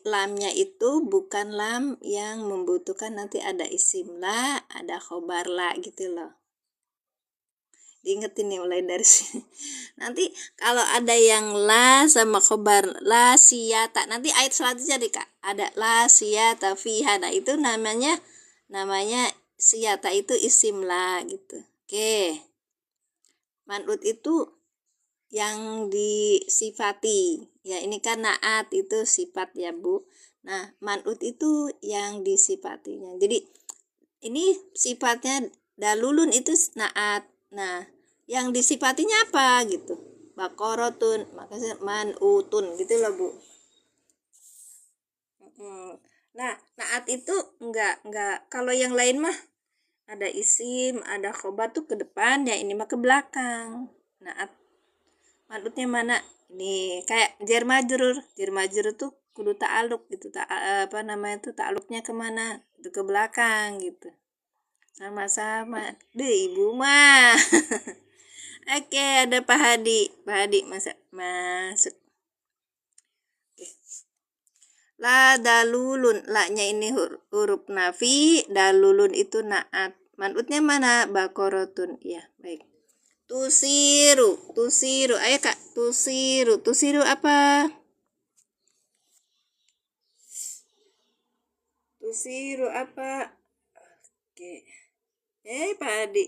lamnya itu bukan lam yang membutuhkan nanti ada isim la, ada khobar la gitu loh. Diingetin nih mulai dari sini. Nanti kalau ada yang la sama khobar la siyata, nanti ayat selanjutnya deh Kak, ada la siyata fiha. Nah, itu namanya siyata itu isim la gitu. Oke. Man'ut itu yang disifati. Ya, ini kan naat itu sifat ya, Bu. Nah, man'ut itu yang disifatinya. Jadi ini sifatnya dalulun itu naat. Nah, yang disifatinya apa gitu? Bakorotun, makanya man'utun gitu loh, Bu. Nah, naat itu enggak kalau yang lain mah ada isim, ada khobar tuh ke depan, ya ini mah ke belakang. Naat man'utnya mana? Ini kayak jar majrur tuh kudu ta'aluk gitu. Apa namanya tuh ta'aluknya kemana? Itu ke belakang gitu. Sama-sama. Deh ibu mah. Oke, ada Pak Hadi. Pak Hadi masuk. Oke. La dalulun. La-nya ini huruf nafi, dalulun itu naat. Man'utnya mana? Bakorotun. Ya, baik. Tusiru. Ayo Kak, tusiru apa? Tusiru apa? Oke. Pak Adi.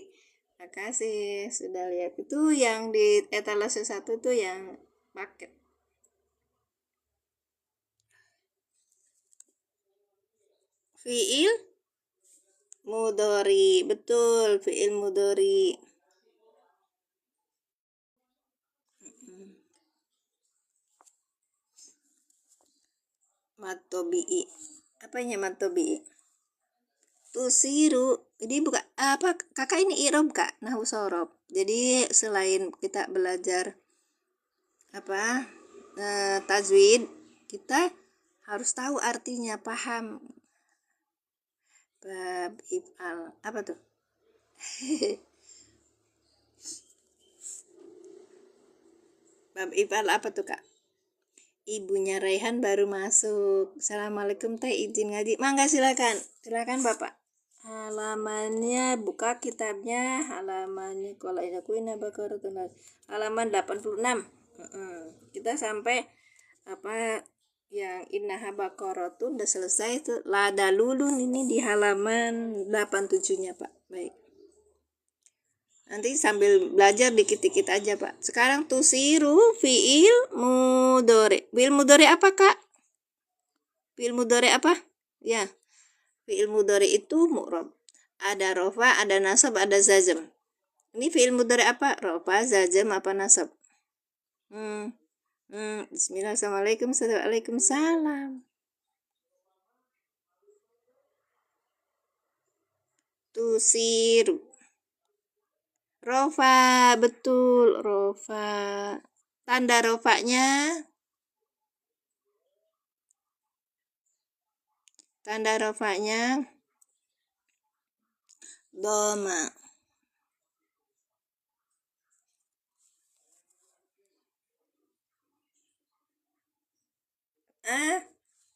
Makasih sudah lihat. Itu yang di etalase 1 tuh yang paket. Fi'il mudhari. Betul, fi'il mudhari. Matobi'i. Apanya matobi'i? Tusiru. Jadi bukan apa Kakak ini i'rab Kak, nahwu shorof. Jadi selain kita belajar apa tajwid, kita harus tahu artinya, paham. Bab if'al apa tuh? Bab if'al apa tuh Kak? Ibunya Raihan baru masuk. Assalamualaikum teh, izin ngaji. Mangga silakan Bapak. Halamannya buka kitabnya, halamannya kalau ini aku ini halaman 86. Kita sampai apa yang innaha baqaratun udah selesai tuh. Lada lulun ini di halaman 87-nya Pak. Baik. Nanti sambil belajar dikit-dikit aja Pak. Sekarang tusiru fi'il mudhari. Fi'il mudhari apa Kak? Fi'il mudhari apa? Ya. Fi'il mudhari itu mu'rab. Ada rofa, ada nasab, ada jazm. Ini fi'il mudhari apa? Rofa, jazm, apa nasab? Bismillah. Assalamualaikum. Waalaikumsalam. Tusiru. Rofa, betul, rofa. Tanda rofanya doma.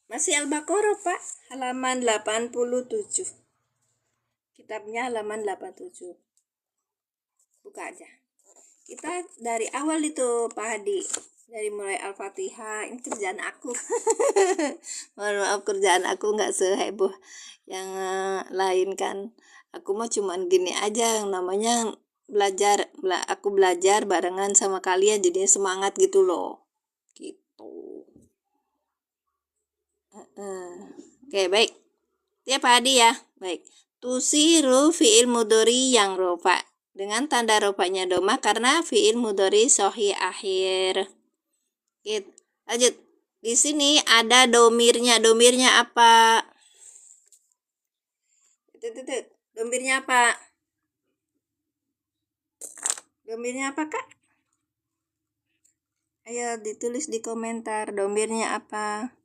Masih Al-Baqarah Pak, halaman 87. Kitabnya halaman 87. Buka aja. Kita dari awal itu Pak Hadi, dari mulai Al-Fatihah. Ini kerjaan aku. Mohon maaf, kerjaan aku nggak seheboh yang lain kan. Aku mah cuman gini aja, yang namanya belajar. Aku belajar barengan sama kalian, jadinya semangat gitu loh. Gitu. Oke, baik. Ya Pak Hadi ya. Baik. Tusiru fi'il mudhari yang rofa dengan tanda rofanya doma karena fi'il mudhari sahih akhir. Gitu. Lanjut. Di sini ada domirnya. Domirnya apa? Domirnya apa? Domirnya apa Kak? Ayo ditulis di komentar. Domirnya apa?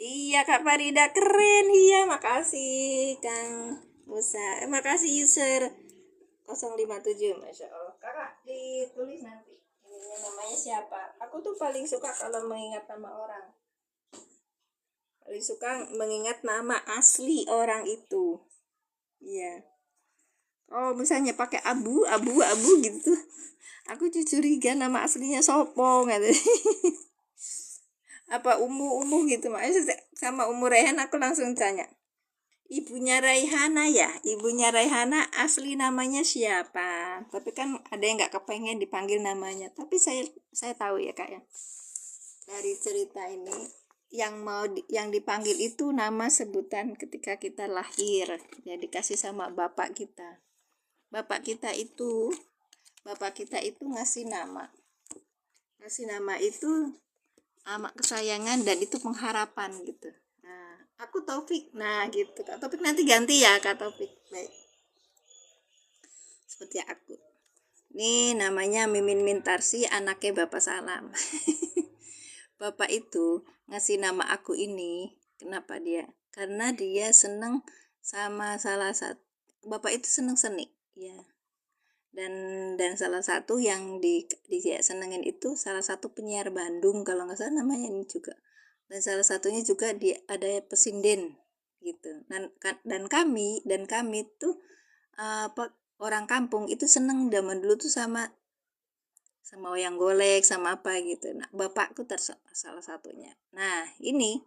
Iya Kak Farida, keren. Iya, makasih Kang Musa. Makasih user 057. Masya Allah. Kakak ditulis nanti. Ini namanya siapa? Aku tuh paling suka kalau mengingat nama orang. Paling suka mengingat nama asli orang itu. Iya. Oh, misalnya pakai abu gitu. Aku curiga nama aslinya Sopo gitu. Apa Umu gitu. Makanya sama Umu Rehan aku langsung tanya. Ibunya Raihana ya, ibunya Raihana asli namanya siapa? Tapi kan ada yang nggak kepengen dipanggil namanya. Tapi saya tahu ya kak ya. Dari cerita ini yang dipanggil itu nama sebutan ketika kita lahir. Ya dikasih sama Bapak kita itu ngasih nama. Ngasih nama itu amak kesayangan dan itu pengharapan gitu. Nah, aku Taufik. Nah, gitu. Kak Taufik nanti ganti ya, Kak Taufik. Baik. Seperti aku. Ini namanya Mimin Mintarsi, anaknya Bapak Salam. Bapak itu ngasih nama aku ini. Kenapa dia? Karena dia seneng sama salah satu. Bapak itu seneng seni, ya. Dan salah satu yang dia senengin itu salah satu penyiar Bandung kalau nggak salah namanya ini juga. Dan salah satunya juga dia ada pesinden gitu. Dan kami tuh orang kampung itu seneng zaman dulu tuh sama wayang golek sama apa gitu. Nah, bapakku salah satunya. Nah, ini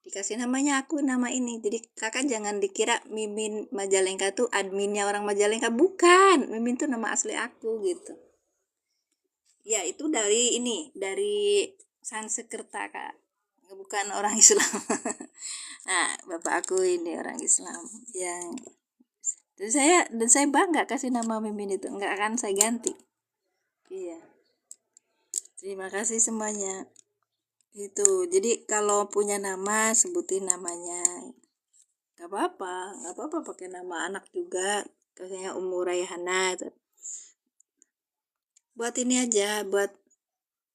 dikasih namanya aku nama ini. Jadi kakak jangan dikira Mimin Majalengka tuh adminnya orang Majalengka, bukan. Mimin tuh nama asli aku gitu. Ya, itu dari Sansekerta kak, bukan orang Islam. Nah, bapak aku ini orang Islam yang dan saya bangga kasih nama Mimin itu, enggak akan saya ganti. Iya, terima kasih semuanya. Itu jadi kalau punya nama sebutin namanya, nggak apa-apa pakai nama anak juga, kayak Umur Rayhana. Buat ini aja, buat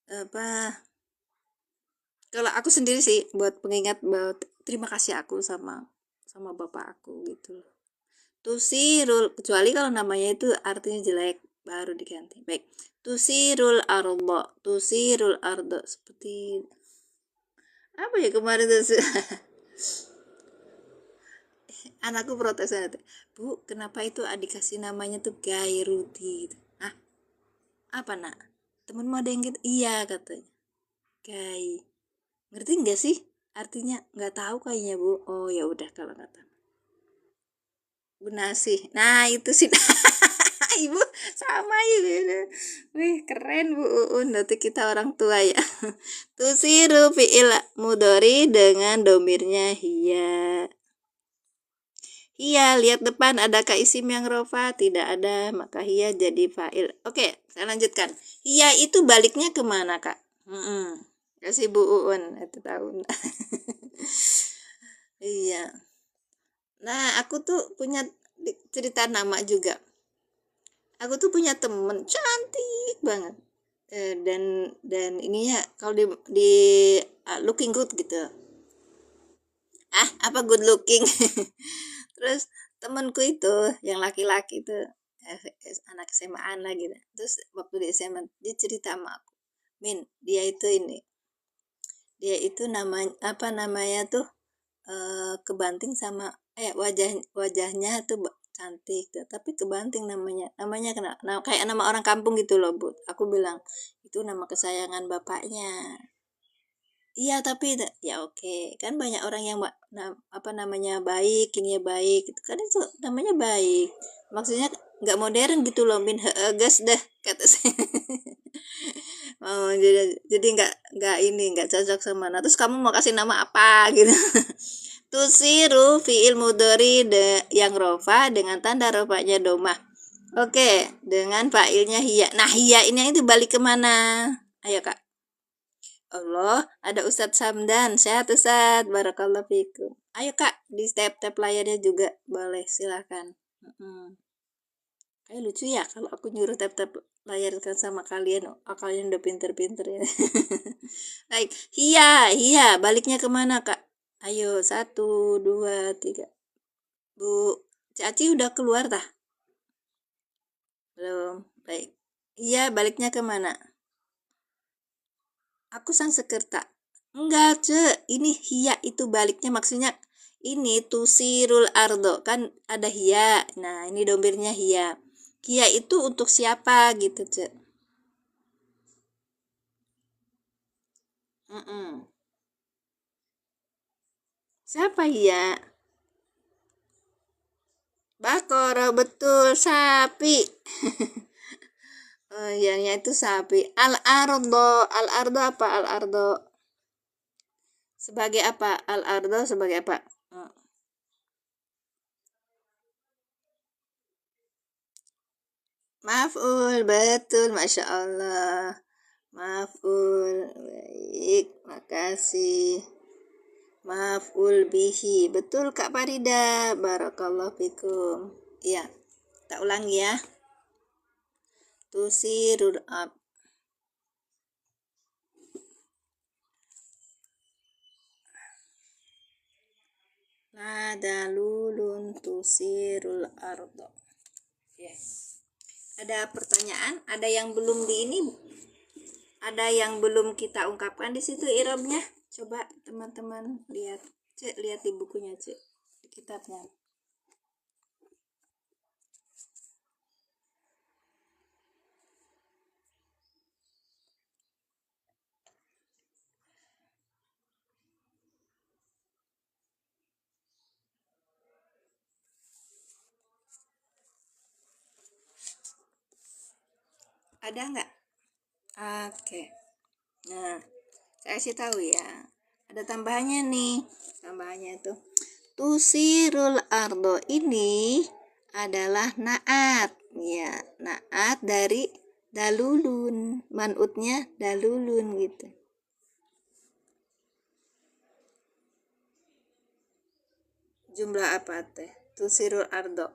apa, kalau aku sendiri sih buat pengingat, buat terima kasih aku sama bapak aku gitu. Tusirul, kecuali kalau namanya itu artinya jelek baru diganti. Baik, tusirul ardo seperti apa ya kemarin tuh. Anakku protes nanti, Bu kenapa itu adik kasih namanya tuh Gairudi gitu. Ah, apa nak, temenmu ada yang gitu? Iya katanya, Gai, ngerti nggak sih artinya? Nggak tahu kayaknya Bu. Oh ya udah kalau nggak tahu, Bu Nasih. Nah itu sih. Ibu sama ibu. Wih keren Bu Uun, nanti kita orang tua ya. Tusiru fi'il mudori dengan domirnya hiya. Hiya, lihat depan adakah isim yang rofa? Tidak ada, maka hiya jadi fa'il. Oke, saya lanjutkan. Hiya itu baliknya kemana kak? Kasih Bu Uun itu tahun. Iya. Nah aku tuh punya cerita nama juga. Aku tuh punya temen cantik banget. Dan ininya kalau di looking good gitu. Apa good looking. Terus temanku itu yang laki-laki itu anak SMA-an lah gitu. Terus waktu di SMA dia cerita sama aku, Min, dia itu namanya tuh kebanting sama wajahnya tuh cantik tuh, tapi kebanting namanya kayak nama orang kampung gitu loh Bu. Aku bilang itu nama kesayangan bapaknya. Iya tapi ya oke, kan banyak orang yang namanya baik, ini ya baik gitu kan, itu namanya baik, maksudnya nggak modern gitu loh Min, gas deh kata saya. Oh, jadi nggak cocok sama. Nah terus kamu mau kasih nama apa gitu. Tusiru fi'il mudhari yang rofa dengan tanda rofanya domah. Oke, dengan fa'ilnya hiya. Nah hiya ini itu balik kemana? Ayo kak. Allah, ada Ustadz Samdan. Sehat Ustadz, barakallahu fikum. Ayo kak, di tap layarnya juga boleh, silahkan. Kayak lucu ya kalau aku nyuruh tap layar kan sama kalian. Oh, kalian udah pinter-pinter ya. Baik, hiya, baliknya kemana kak? Ayo, 1, 2, 3. Bu Caci udah keluar tah? Belum. Baik. Iya, baliknya ke mana? Aku sang sekerta. Enggak, ini hiya itu baliknya maksudnya ini tusirul ardo kan ada hiya. Nah, ini domirnya hiya. Hiya itu untuk siapa gitu, Ce? Mm-mm. Siapa hiya? Bakoro betul sapi. Oh, iya, itu sapi. Al-ardo apa? Al-ardo sebagai apa? Al-ardo sebagai apa? Hmm. Maf'ul, betul, Masya Allah. Maf'ul, baik, makasih. Maf'ul bihi, betul Kak Farida. Barakallahu fikum. Iya, kita ulangi ya. Tusirul ab. La dalulun tusirul ardo. Yes. Ada pertanyaan? Ada yang belum di ini? Ada yang belum kita ungkapkan di situ irobnya? Coba teman-teman lihat. Cek, lihat di bukunya, Cek. Di kitabnya. Ada nggak? Oke. Nah, saya kasih tahu ya. Ada tambahannya nih. Tambahannya itu tusirul ardo ini adalah naat. Ya, naat dari dalulun. Manutnya dalulun gitu. Jumlah apa teh? Tusirul ardo.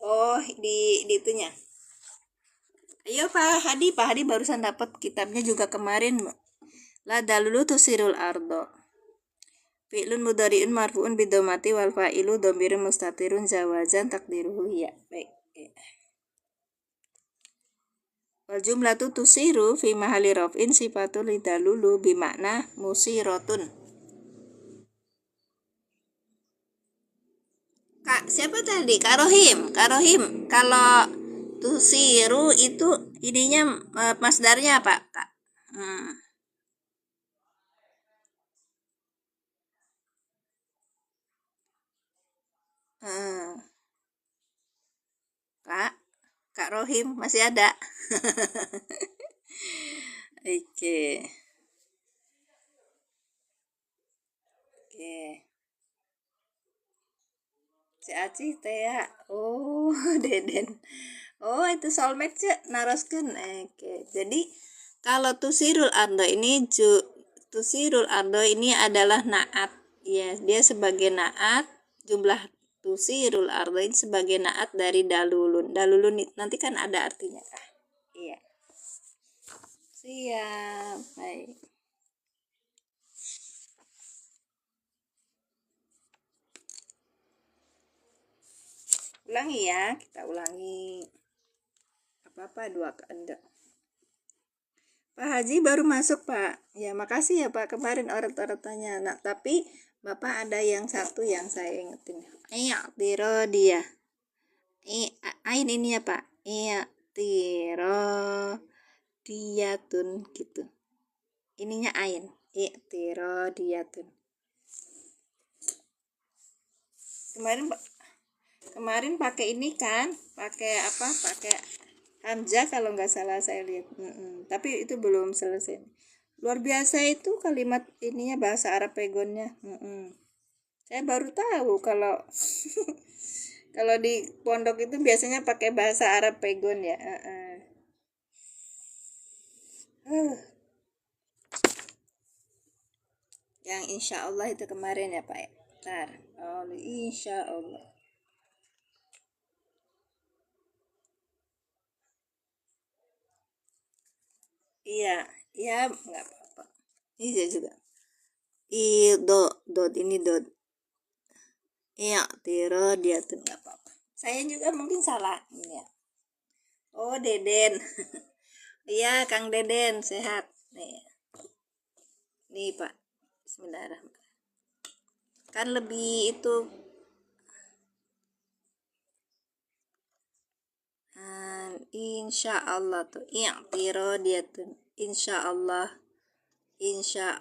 Oh, di itunya. Ayo Pak Hadi barusan dapat kitabnya juga kemarin. La dalulu tusirul ardo. Fi'lun mudhari'un marfu'un bidomati wal fa'ilu dhamirun mustatirun jawazan takdiruhu ya. Baik. Wal jumlatu tusiru fi mahali raf'in sifatul lidalulu bimakna musirotun. Kak, siapa tadi? Kak Rohim. Kak Rohim, kalau tusiru itu ininya masdarnya apa, Kak? Hmm. Hmm. Kak, Kak Rohim masih ada? Oke. Oke. Si Aci teh ya. Oh, Deden. Oh, itu soulmate cek naroskeun. Oke. Jadi kalau tusirul ardo ini tusirul ardo ini adalah naat. Ya, dia sebagai naat. Jumlah tusirul ardo ini sebagai naat dari dalulun. Dalulun nanti kan ada artinya kah? Iya. Siap. Baik. Ulangi ya, kita ulangi. Apa-apa dua kehendak. Pak Haji baru masuk Pak. Ya makasih ya Pak kemarin orang-orangnya. Nah tapi Bapak ada yang satu yang saya ingetin. Iya tiro dia. Ain ini ya Pak. Iya tiro diatun gitu. Ininya ain. Tiro diatun. Kemarin Pak. Kemarin pakai ini kan, pakai apa? Pakai Hamzah kalau nggak salah saya lihat. Tapi itu belum selesai. Luar biasa itu kalimat ininya bahasa Arab pegonnya. Saya baru tahu kalau kalau di pondok itu biasanya pakai bahasa Arab pegon ya. Yang insya Allah itu kemarin ya Pak ya. Ntar. Oh, insya Allah. Iya, iya nggak apa-apa. Iya juga. Dot ini dot. Iya, tiro dia tuh nggak apa-apa. Saya juga mungkin salah ini ya. Oh, Deden. Iya, Kang Deden sehat. Nih Pak. Bismillahirrahmanirrahim. Kan lebih itu insya Allah tuh i'tirodiyatun. Insya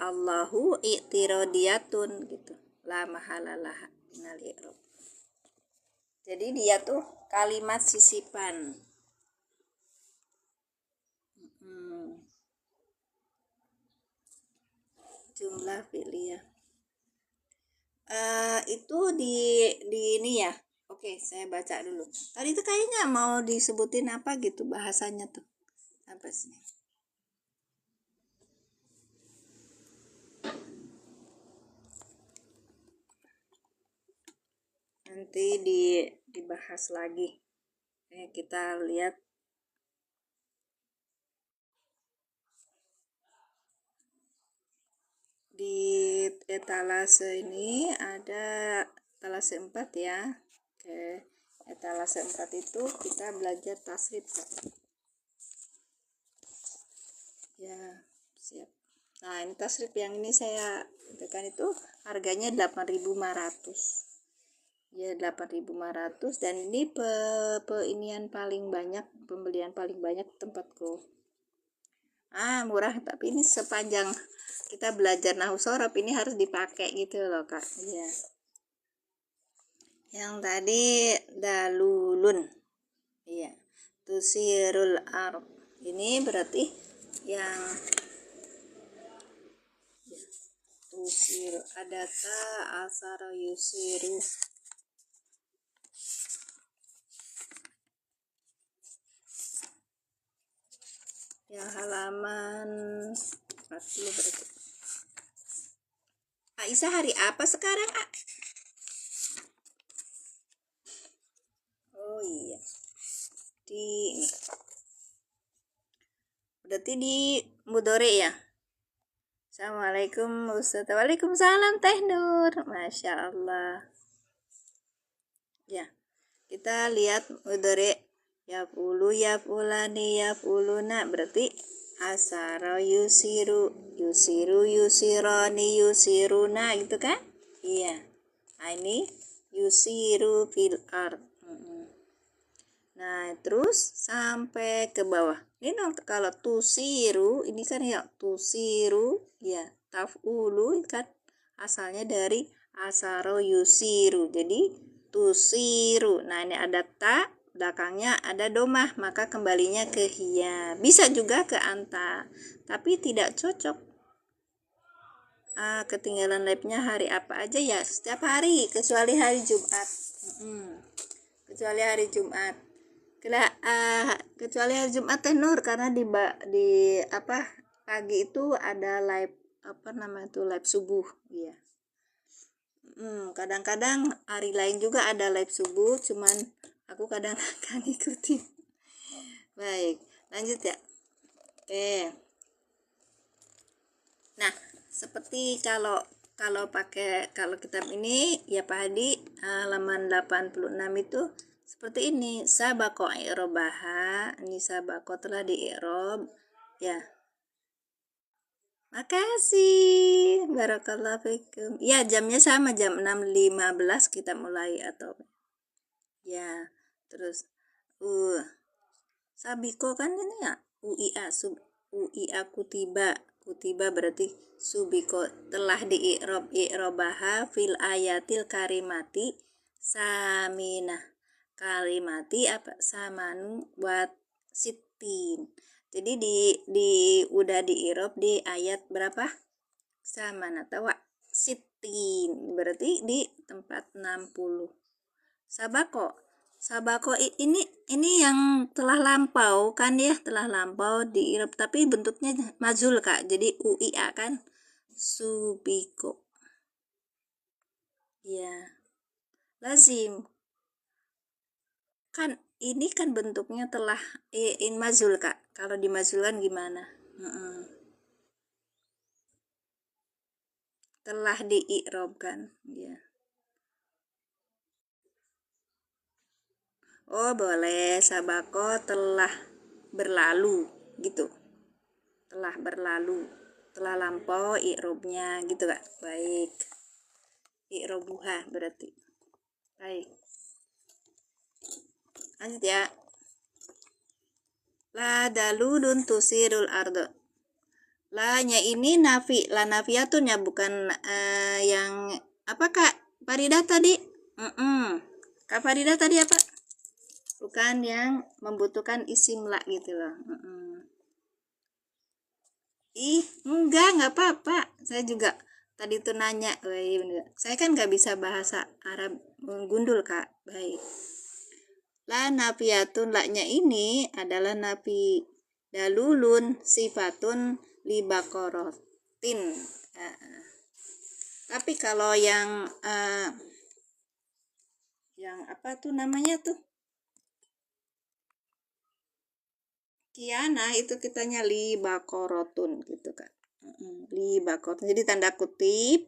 Allahu i'tirodiyatun gitu. La mahalalah minal i'rab. Jadi dia tuh kalimat sisipan. Jumlah fi'liyah. Itu di ini ya. Oke, saya baca dulu. Tadi itu kayaknya mau disebutin apa gitu bahasanya tuh. Apa sih? Nanti dibahas lagi. Kita lihat di etalase ini ada etalase 4 ya. Oke, etalase 4 itu kita belajar tasrif ya. Siap. Nah, ini tasrif yang ini saya tekan itu harganya 8.500 ya, 8.500 dan ini peinian paling banyak, pembelian paling banyak tempatku. Murah, tapi ini sepanjang kita belajar nahwu shorof ini harus dipakai gitu loh Kak. Iya. Yang tadi dalulun. Iya. Tusirul arab. Ini berarti yang tusiru adata asara yusiru. Yang halaman 40 berarti. Aisyah hari apa sekarang, A? Oh iya. Ini. Berarti di mudore ya. Assalamualaikum Ustaz. Waalaikumsalam Teh Nur. Masya Allah. Ya, kita lihat mudore yafulu, yafulani, yafuluna. Berarti asara yusiru, yusiru, yusironi, yusiruna gitu kan? Iya. Nah, ini yusiru fil ard. Nah, terus sampai ke bawah. Ini dong, kalau tusiru, ini kan ya tusiru, ya taf'ulu kan asalnya dari asaro yusiru. Jadi tusiru. Nah, ini ada ta, belakangnya ada domah, maka kembalinya ke hiya. Bisa juga ke anta, tapi tidak cocok. Ketinggalan labnya hari apa aja ya? Setiap hari, kecuali hari Jumat. Kecuali hari Jumat. Kecuali hari Jumat Teh Nur, karena di apa pagi itu ada live apa nama itu live subuh ya. Kadang-kadang hari lain juga ada live subuh, cuman aku kadang akan ikuti. Baik, lanjut ya. Oke. Nah, seperti kalau kalau kitab ini ya Pak Hadi halaman 86 itu seperti ini, sabaqo i'robaha, ini sabaqo telah di i'rob ya. Makasih, barakallahu fikum. Ya, jamnya sama, jam 6.15 kita mulai atau ya. Terus sabiko kan ini ya, uia kutiba berarti subiko telah di i'robaha fil ayatil karimati saminah. Kalimati apa samanu buat sitin. Jadi udah di i'rob di ayat berapa? Samana tawa sitin. Berarti di tempat 60. Sabako ini yang telah lampau kan ya, telah lampau di i'rob tapi bentuknya majul Kak. Jadi uia kan subiko. Ya. Lazim. Kan ini kan bentuknya telah in mazul Kak. Kalau dimazulkan gimana? Telah di i'rob kan ya. Oh boleh, sabako telah berlalu gitu, telah berlalu, telah lampau i'robnya gitu Kak. Baik, i'robuha berarti. Baik, lanjut ya. La dalulun tusirul ardo. La-nya ini nafi, la nafiyatun ya, bukan yang apa Kak Farida tadi? Kak Farida tadi apa? Bukan yang membutuhkan isim la gitu loh. Ih, nggak apa-apa. Saya juga tadi tuh nanya, saya kan nggak bisa bahasa Arab gundul Kak. Baik. La nafiyatun, la-nya ini adalah nafi. Dalulun sifatun libakorotin. Tapi kalau yang apa tuh namanya tuh? Kiana itu kitanya libakorotun gitu Kak. Libakorotun. Jadi tanda kutip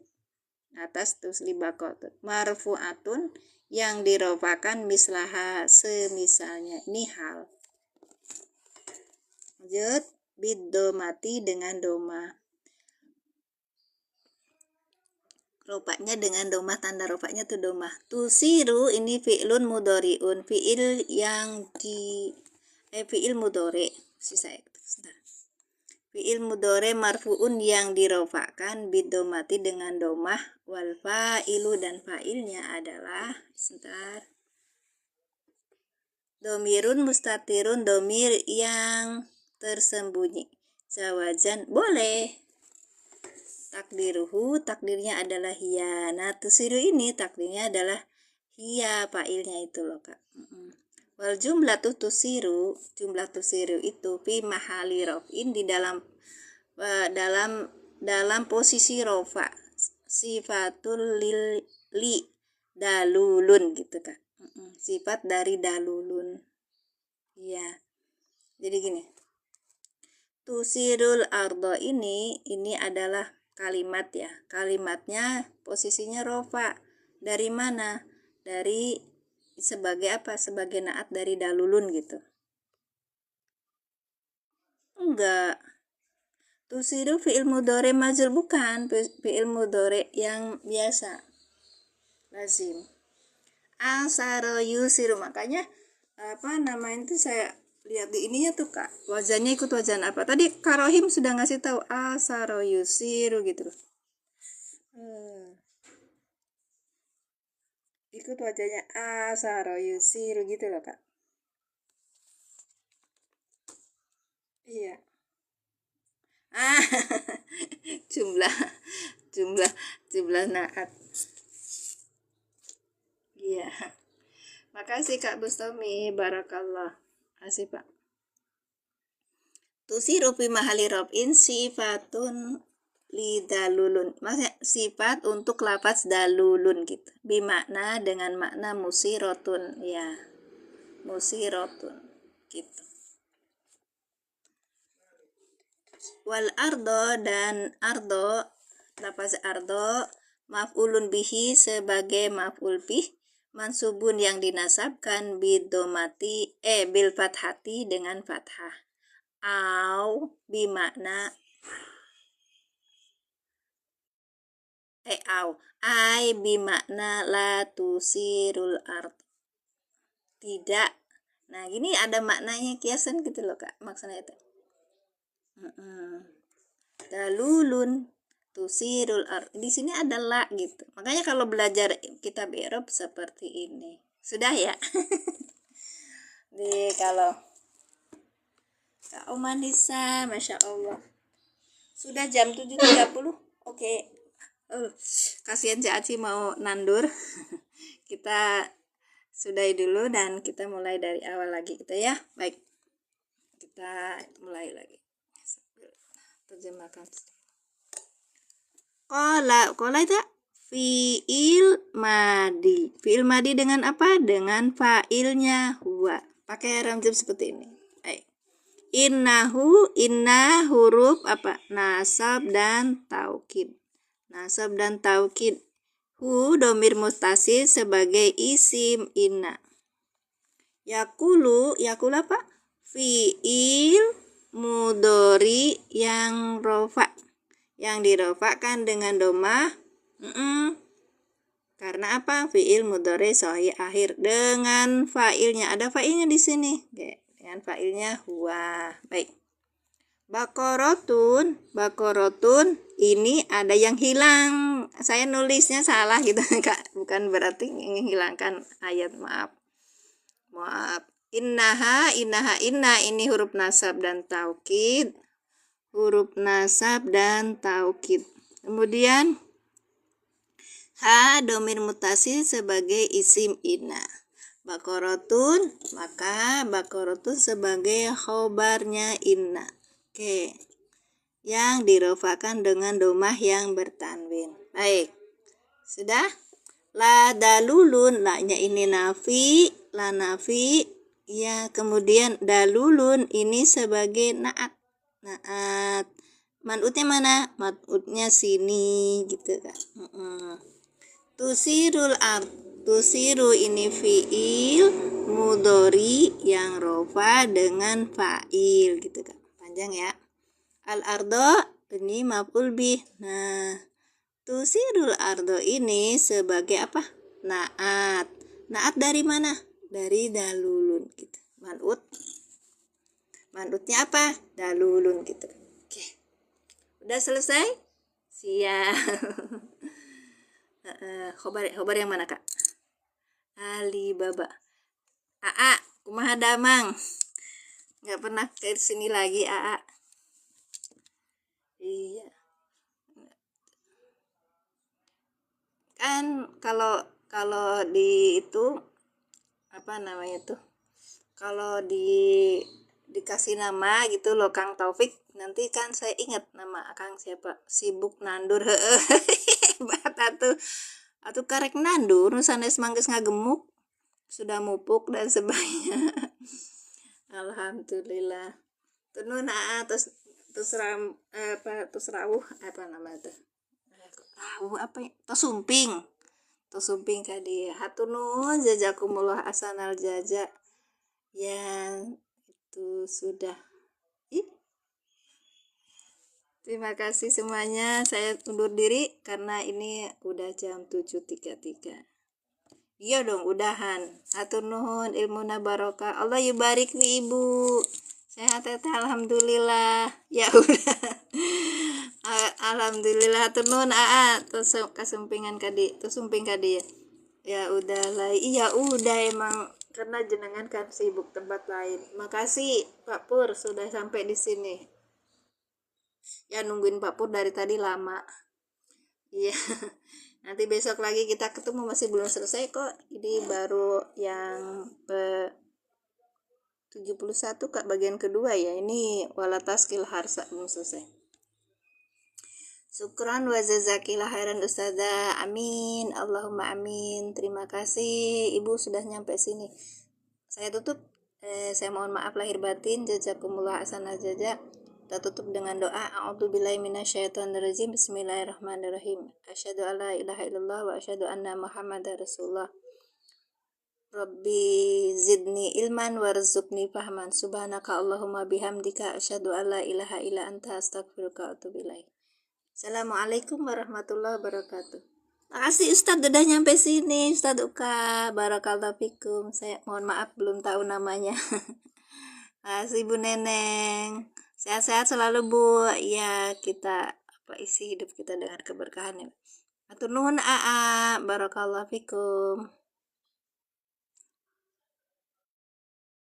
atas terus libakorotun. Marfu'atun yang dirofakan mislaha semisalnya. Ini hal. Lanjut, bidomati dengan doma. Rofaknya dengan doma, tanda rofaknya tuh doma. Tusiru ini fi'lun mudhari'un, fi'il yang fi'il mudhari. Fi'il mudhari marfu'un yang dirofakkan bidomati dengan domah, wal fa'ilu dan fa'ilnya adalah domirun mustatirun, domir yang tersembunyi. Zawajan boleh. Takdiruhu, takdirnya adalah hiya. Nah, tusiru ini takdirnya adalah hiya, fa'ilnya itu loh Kak. Wal jumlah tusiru, jumlah tusiru itu fi mahali rofin, di dalam posisi rofa. Sifatul li dalulun gitu Kak. Sifat dari dalulun. Iya. Jadi gini. Tusirul ardo ini adalah kalimat ya. Kalimatnya posisinya rofa. Dari mana? Dari sebagai apa? Sebagai naat dari dalulun gitu. Enggak. Tusiru fi'il mudhari majul, bukan fi'il mudhari yang biasa. Lazim. Asaro yusiru, makanya apa namanya itu saya lihat di ininya tuh Kak, wazannya ikut wazan apa tadi. Karohim sudah ngasih tahu asaro yusiru gitu loh. Ikut wajahnya asaro yusiru gitu loh Kak. Iya. jumlah naat. Iya. Makasih Kak Bustomi, barakallah. Asih Pak. Tusiru fi mahali robin sifatun lidalulun, maksudnya sifat untuk lafaz dalulun gitu, bimakna dengan makna musirotun ya, musirotun gitu. Wal ardo, dan ardo, lafaz ardo maf'ulun bihi sebagai maf'ul bih, mansubun yang dinasabkan bidomati bil fathati dengan fathah, au bimakna ai bimakna la tusirul ard, tidak. Nah gini ada maknanya kiasan gitu loh Kak, maksudnya itu dalulun tusirul ard, di sini ada la gitu. Makanya kalau belajar kitab i'rab seperti ini sudah ya. Di kalau Kak Omanisa, Masya Allah sudah jam 7.30. Oke. Kasihan si Aci mau nandur. Kita sudahi dulu dan kita mulai dari awal lagi kita ya. Baik, kita mulai lagi. Terjemahkan. Kola itu fi'il madi dengan apa? Dengan fa'ilnya huwa, pakai ramzam seperti ini. Baik. Inna huruf apa? Nasab dan taukid. Hu domir mustasil sebagai isim inna. Yakulu apa? Fiil mudori yang rofa. Yang dirofakan dengan domah. Karena apa? Fiil mudori sahih akhir dengan failnya. Ada failnya di sini. Oke, dengan failnya huwa. Baik. Bakorotun ini ada yang hilang. Saya nulisnya salah gitu, Kak. Bukan berarti menghilangkan ayat, maaf. Inna ini huruf nasab dan taukid. Kemudian ha domir mutasil sebagai isim inna. Bakorotun, maka bakorotun sebagai khobarnya inna. Oke. Yang dirofakan dengan domah yang bertanwin. Baik. Sudah? La dalulun, la-nya ini nafi, la nafi. Ya, kemudian dalulun ini sebagai naat. Man'utnya mana? Man'utnya sini gitu kan. Tusiru ini fiil mudori yang rofa dengan fa'il gitu kan. Panjang ya. Al-ardo ini maf'ul bih. Nah, tusirul ardo ini sebagai apa? Naat. Naat dari mana? Dari dalulun gitu. Man'utnya apa? Dalulun gitu. Oke. Udah selesai? Siap. Khobar yang mana, Kak? Alibaba. Aa, kumaha damang? Nggak pernah ke sini lagi, Aa. Iya. Kan kalau di itu apa namanya tuh? Kalau dikasih nama gitu loh, Kang Taufik, nanti kan saya ingat nama Kang siapa? Sibuk nandur. Hebat atuh karek nandur sanes mangges ngagemuk, sudah mupuk dan sebagainya. Alhamdulillah. Tunun terus rawuh apa namanya tuh? Rawuh apa ya? Tosumping kadi. Hatur nuhun jazakumullah asanal jaza. Yang itu sudah. Terima kasih semuanya. Saya undur diri karena ini udah jam 7.33. Iya dong, udahan. Hatur nuhun, ilmuna barokah. Allah yubarik nih Ibu. Sehat alhamdulillah. Ya udah. Alhamdulillah hatur nuhun terus kasumpingan kadi, terus sumping kadi ya. Ya udah lah. Iya udah emang karena jenengan kan sibuk tempat lain. Makasih Pak Pur sudah sampai di sini. Ya nungguin Pak Pur dari tadi lama. Iya. Nanti besok lagi kita ketemu, masih belum selesai kok. Ini baru yang 71 Kak, bagian kedua ya. Ini walataskil harsa belum selesai. Syukran wa jazakillah khairan Ustazah. Amin. Allahumma amin. Terima kasih Ibu sudah nyampe sini. Saya tutup. Saya mohon maaf lahir batin. Jazakumullah hasanah jaza. Kita tutup dengan doa. A'udzubillahi minasyaitonirrajim. Bismillahirrahmanirrahim. Asyhadu alla ilaha illallah wa asyhadu anna Muhammadar Rasulullah. Rabbi zidni ilman warzuqni fahman. Subhanaka Allahumma bihamdika asyhadu alla ilaha illa anta astaghfiruka wa atubu ilaik. Assalamualaikum warahmatullahi wabarakatuh. Makasih Ustadz udah nyampe sini, Ustadz Uka. Barakallahu fikum. Saya mohon maaf belum tahu namanya. Makasih Bu Neneng. Sehat-sehat selalu Bu. Ya, kita isi hidup kita dengan keberkahan ya. Atur nuhun barakallahu fikum.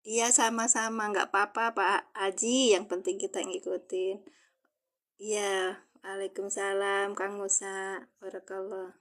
Iya sama-sama, nggak apa-apa Pak Haji, yang penting kita ngikutin. Iya, waalaikumsalam Kang Musa, barakallah.